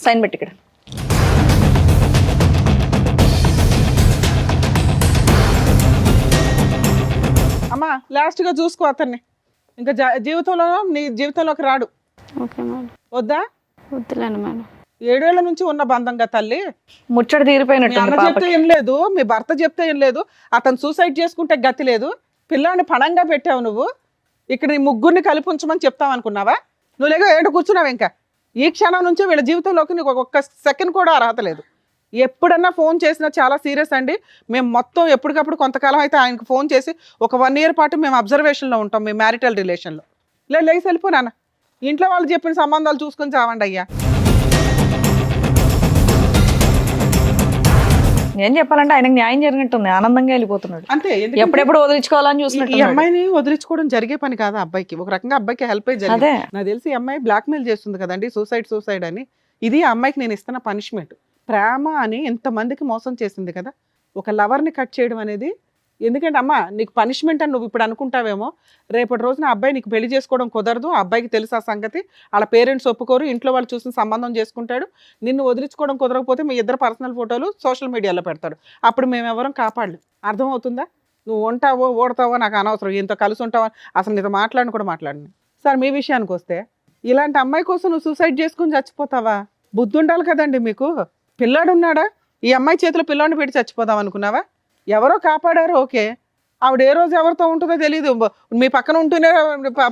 సైన్ పెట్టి ఇక్కడ. అమ్మా లాస్ట్గా చూసుకో అతన్ని, ఇంకా నీ జీవితంలోకి రాడు. Okay madam. వద్దా? వద్దులేండి మేడం. 7 ఏళ్ల నుంచి ఉన్న బంధంగా తల్లి. ముచ్చట మీ తీరిపోయినట్టు అన్న చెప్తే ఏం లేదు, మీ భర్త చెప్తే ఏం లేదు, అతను సూసైడ్ చేసుకుంటే గతి లేదు, పిల్లాన్ని పణంగా పెట్టావు నువ్వు. ఇక్కడ నీ ముగ్గురిని కలిపి ఉంచమని చెప్తావు అనుకున్నావా? నువ్వు లేక ఏంటో కూర్చున్నావు. ఇంకా ఈ క్షణం నుంచి వీళ్ళ జీవితంలోకి నీకు ఒక్క సెకండ్ కూడా అర్హత లేదు. ఎప్పుడన్నా ఫోన్ చేసినా చాలా సీరియస్ అండి. మేము మొత్తం ఎప్పటికప్పుడు కొంతకాలం అయితే ఆయనకు ఫోన్ చేసి ఒక 1 year పాటు మేము అబ్జర్వేషన్లో ఉంటాం, మేము మ్యారిటల్ రిలేషన్లో. లేచి వెళ్ళిపో నాన్న, ఇంట్లో వాళ్ళు చెప్పిన సంబంధాలు చూసుకొని చావండి అయ్యా. ఏం చెప్పాలంటే ఆయనకు న్యాయం జరిగినట్టుంది, ఆనందంగా వెళ్ళిపోతున్నాడు. అంతే. ఎప్పుడెప్పుడు వదిలించుకోవాలని ఈ చూసినట్టు. అమ్మాయిని వదిలించుకోవడం జరిగే పని కాదు అబ్బాయికి, ఒక రకంగా అబ్బాయికి హెల్ప్ అయ్యి జరిగింది. అదే నాకు తెలిసి ఈ అమ్మాయి బ్లాక్మెయిల్ చేస్తుంది కదండి, సూసైడ్ అని. ఇది ఆ అమ్మాయికి నేను ఇస్తున్న పనిష్మెంట్. ప్రేమ అని ఎంతమందికి మోసం చేసింది కదా, ఒక లవర్ని కట్ చేయడం అనేది. ఎందుకంటే అమ్మ నీకు పనిష్మెంట్ అని నువ్వు ఇప్పుడు అనుకుంటావేమో, రేపటి రోజున అబ్బాయి నీకు పెళ్లి చేసుకోవడం కుదరదు, ఆ అబ్బాయికి తెలుసు ఆ సంగతి, వాళ్ళ పేరెంట్స్ ఒప్పుకోరు, ఇంట్లో వాళ్ళు చూసిన సంబంధం చేసుకుంటాడు, నిన్ను వదిలించుకోవడం కుదరకపోతే మీ ఇద్దరు పర్సనల్ ఫోటోలు సోషల్ మీడియాలో పెడతాడు, అప్పుడు మేము ఎవరం కాపాడలేం. అర్థమవుతుందా? నువ్వు ఉంటావో ఓడతావో నాకు అనవసరం, ఇంత కలిసి ఉంటావో అసలు నీతో మాట్లాడిన కూడా మాట్లాడిన. సార్ మీ విషయానికి వస్తే, ఇలాంటి అమ్మాయి కోసం నువ్వు సూసైడ్ చేసుకుని చచ్చిపోతావా? బుద్ధి ఉండాలి కదండి మీకు. పిల్లాడు ఉన్నాడా? ఈ అమ్మాయి చేతిలో పిల్లాడిని పెట్టి చచ్చిపోదాం అనుకున్నావా? ఎవరో కాపాడారు, ఓకే. ఆవిడ ఏ రోజు ఎవరితో ఉంటుందో తెలియదు, మీ పక్కన ఉంటూనే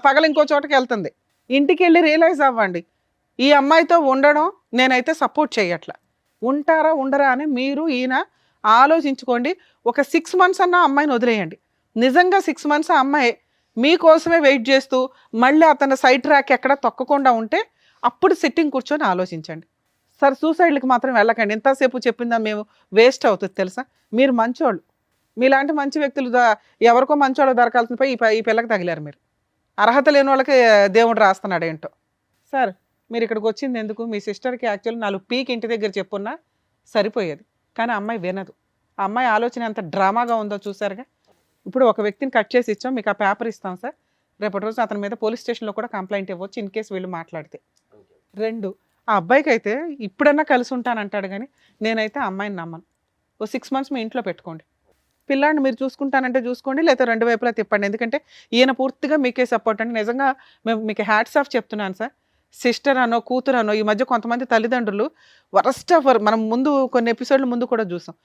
పగల ఇంకో చోటకి వెళ్తుంది. ఇంటికి వెళ్ళి రియలైజ్ అవ్వండి, ఈ అమ్మాయితో ఉండడం నేనైతే సపోర్ట్ చేయట్లా. ఉంటారా ఉండరా అని మీరు ఈయన ఆలోచించుకోండి. ఒక 6 months అన్న అమ్మాయిని వదిలేయండి. నిజంగా 6 months ఆ అమ్మాయి మీకోసమే వెయిట్ చేస్తూ మళ్ళీ అతను సైడ్ ట్రాక్ ఎక్కడ తొక్కకుండా ఉంటే అప్పుడు సిట్టింగ్ కూర్చొని ఆలోచించండి. సార్ సూసైడ్కి మాత్రం వెళ్ళకండి, ఎంతసేపు చెప్పిందా మేము వేస్ట్ అవుతుంది తెలుసా. మీరు మంచోళ్ళు, మీలాంటి మంచి వ్యక్తులు ఎవరికో మంచోళ్ళు దొరకాల్సిన పోయి ఈ పిల్లకి తగిలారు. మీరు అర్హత లేని వాళ్ళకి దేవుడు రాస్తున్నాడు ఏంటో. సార్ మీరు ఇక్కడికి వచ్చింది ఎందుకు? మీ సిస్టర్కి యాక్చువల్లీ 4 పీక్ ఇంటి దగ్గర చెప్పున్నా సరిపోయేది, కానీ అమ్మాయి వినదు. ఆ అమ్మాయి ఆలోచన ఎంత డ్రామాగా ఉందో చూసారుగా. ఇప్పుడు ఒక వ్యక్తిని కట్ చేసి ఇచ్చాం, మీకు ఆ పేపర్ ఇస్తాం సార్, రేపటి రోజు అతని మీద పోలీస్ స్టేషన్లో కూడా కంప్లైంట్ ఇవ్వచ్చు ఇన్ కేసు వీళ్ళు మాట్లాడితే. 2, ఆ అబ్బాయికి అయితే ఇప్పుడన్నా కలిసి ఉంటానంటాడు, కానీ నేనైతే ఆ అమ్మాయిని నమ్మను. ఓ 6 months మీ ఇంట్లో పెట్టుకోండి, పిల్లాడిని మీరు చూసుకుంటానంటే చూసుకోండి, లేకపోతే 2 వైపులా తిప్పండి. ఎందుకంటే ఈయన పూర్తిగా మీకే సపోర్ట్ అండి. నిజంగా మేము మీకు హ్యాట్స్ ఆఫ్ చెప్తున్నాను సార్. సిస్టర్ అనో కూతురు అనో, ఈ మధ్య కొంతమంది తల్లిదండ్రులు వరస్ట్ ఆఫ్ మనం ముందు కొన్ని ఎపిసోడ్ల ముందు కూడా చూసాం,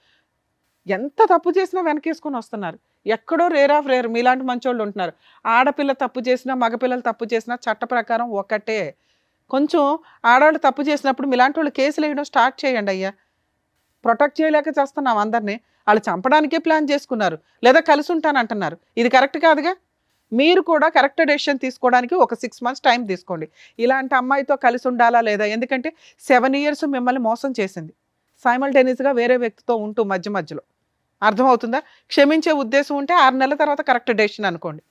ఎంత తప్పు చేసినా వెనకేసుకొని వస్తున్నారు. ఎక్కడో రేర్ ఆఫ్ రేర్ మీలాంటి మంచోళ్ళు ఉంటున్నారు. ఆడపిల్ల తప్పు చేసినా మగపిల్లలు తప్పు చేసినా చట్ట ప్రకారం ఒకటే. కొంచెం ఆడవాళ్ళు తప్పు చేసినప్పుడు మీలాంటి వాళ్ళు కేసులు వేయడం స్టార్ట్ చేయండి అయ్యా. ప్రొటెక్ట్ చేయలేక చేస్తున్నాం అందరినీ. వాళ్ళు చంపడానికే ప్లాన్ చేసుకున్నారు, లేదా కలిసి ఉంటానంటున్నారు. ఇది కరెక్ట్ కాదుగా. మీరు కూడా కరెక్ట్ డెసిషన్ తీసుకోవడానికి ఒక 6 months టైం తీసుకోండి. ఇలాంటి అమ్మాయితో కలిసి ఉండాలా లేదా? ఎందుకంటే 7 years మిమ్మల్ని మోసం చేసింది, సైమల్టేనియస్గా వేరే వ్యక్తితో ఉంటూ మధ్యలో. అర్థమవుతుందా? క్షమించే ఉద్దేశం ఉంటే 6 నెలల తర్వాత కరెక్ట్ డెసిషన్ అనుకోండి.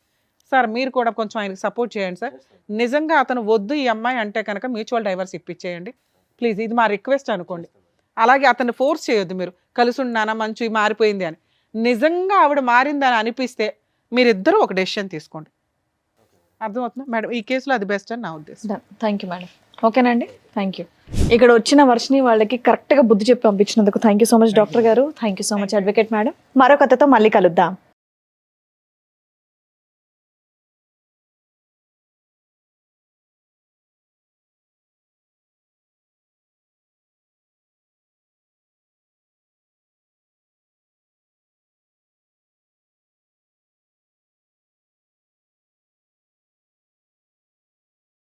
సార్ మీరు కూడా కొంచెం ఆయనకి సపోర్ట్ చేయండి సార్. నిజంగా అతను వద్దు ఈ అమ్మాయి అంటే కనుక మ్యూచువల్ డైవర్స్ ఇప్పించేయండి ప్లీజ్, ఇది మా రిక్వెస్ట్ అనుకోండి. అలాగే అతన్ని ఫోర్స్ చేయొద్దు, మీరు కలిసి ఉన్నానా మంచి మారిపోయింది అని. నిజంగా ఆవిడ మారిందని అనిపిస్తే మీరిద్దరూ ఒక డెసిషన్ తీసుకోండి. అర్థమవుతుందా మేడం? ఈ కేసులో అది బెస్ట్ అని నా ఉద్దేశం. Thank you madam. ఓకేనండి, థ్యాంక్ యూ. ఇక్కడ వచ్చిన వర్షిని వాళ్ళకి కరెక్ట్గా బుద్ధి చెప్పి పంపించినందుకు thank you so much doctor గారు. Thank you so much advocate madam. మరో కథతో మళ్ళీ కలుద్దాం.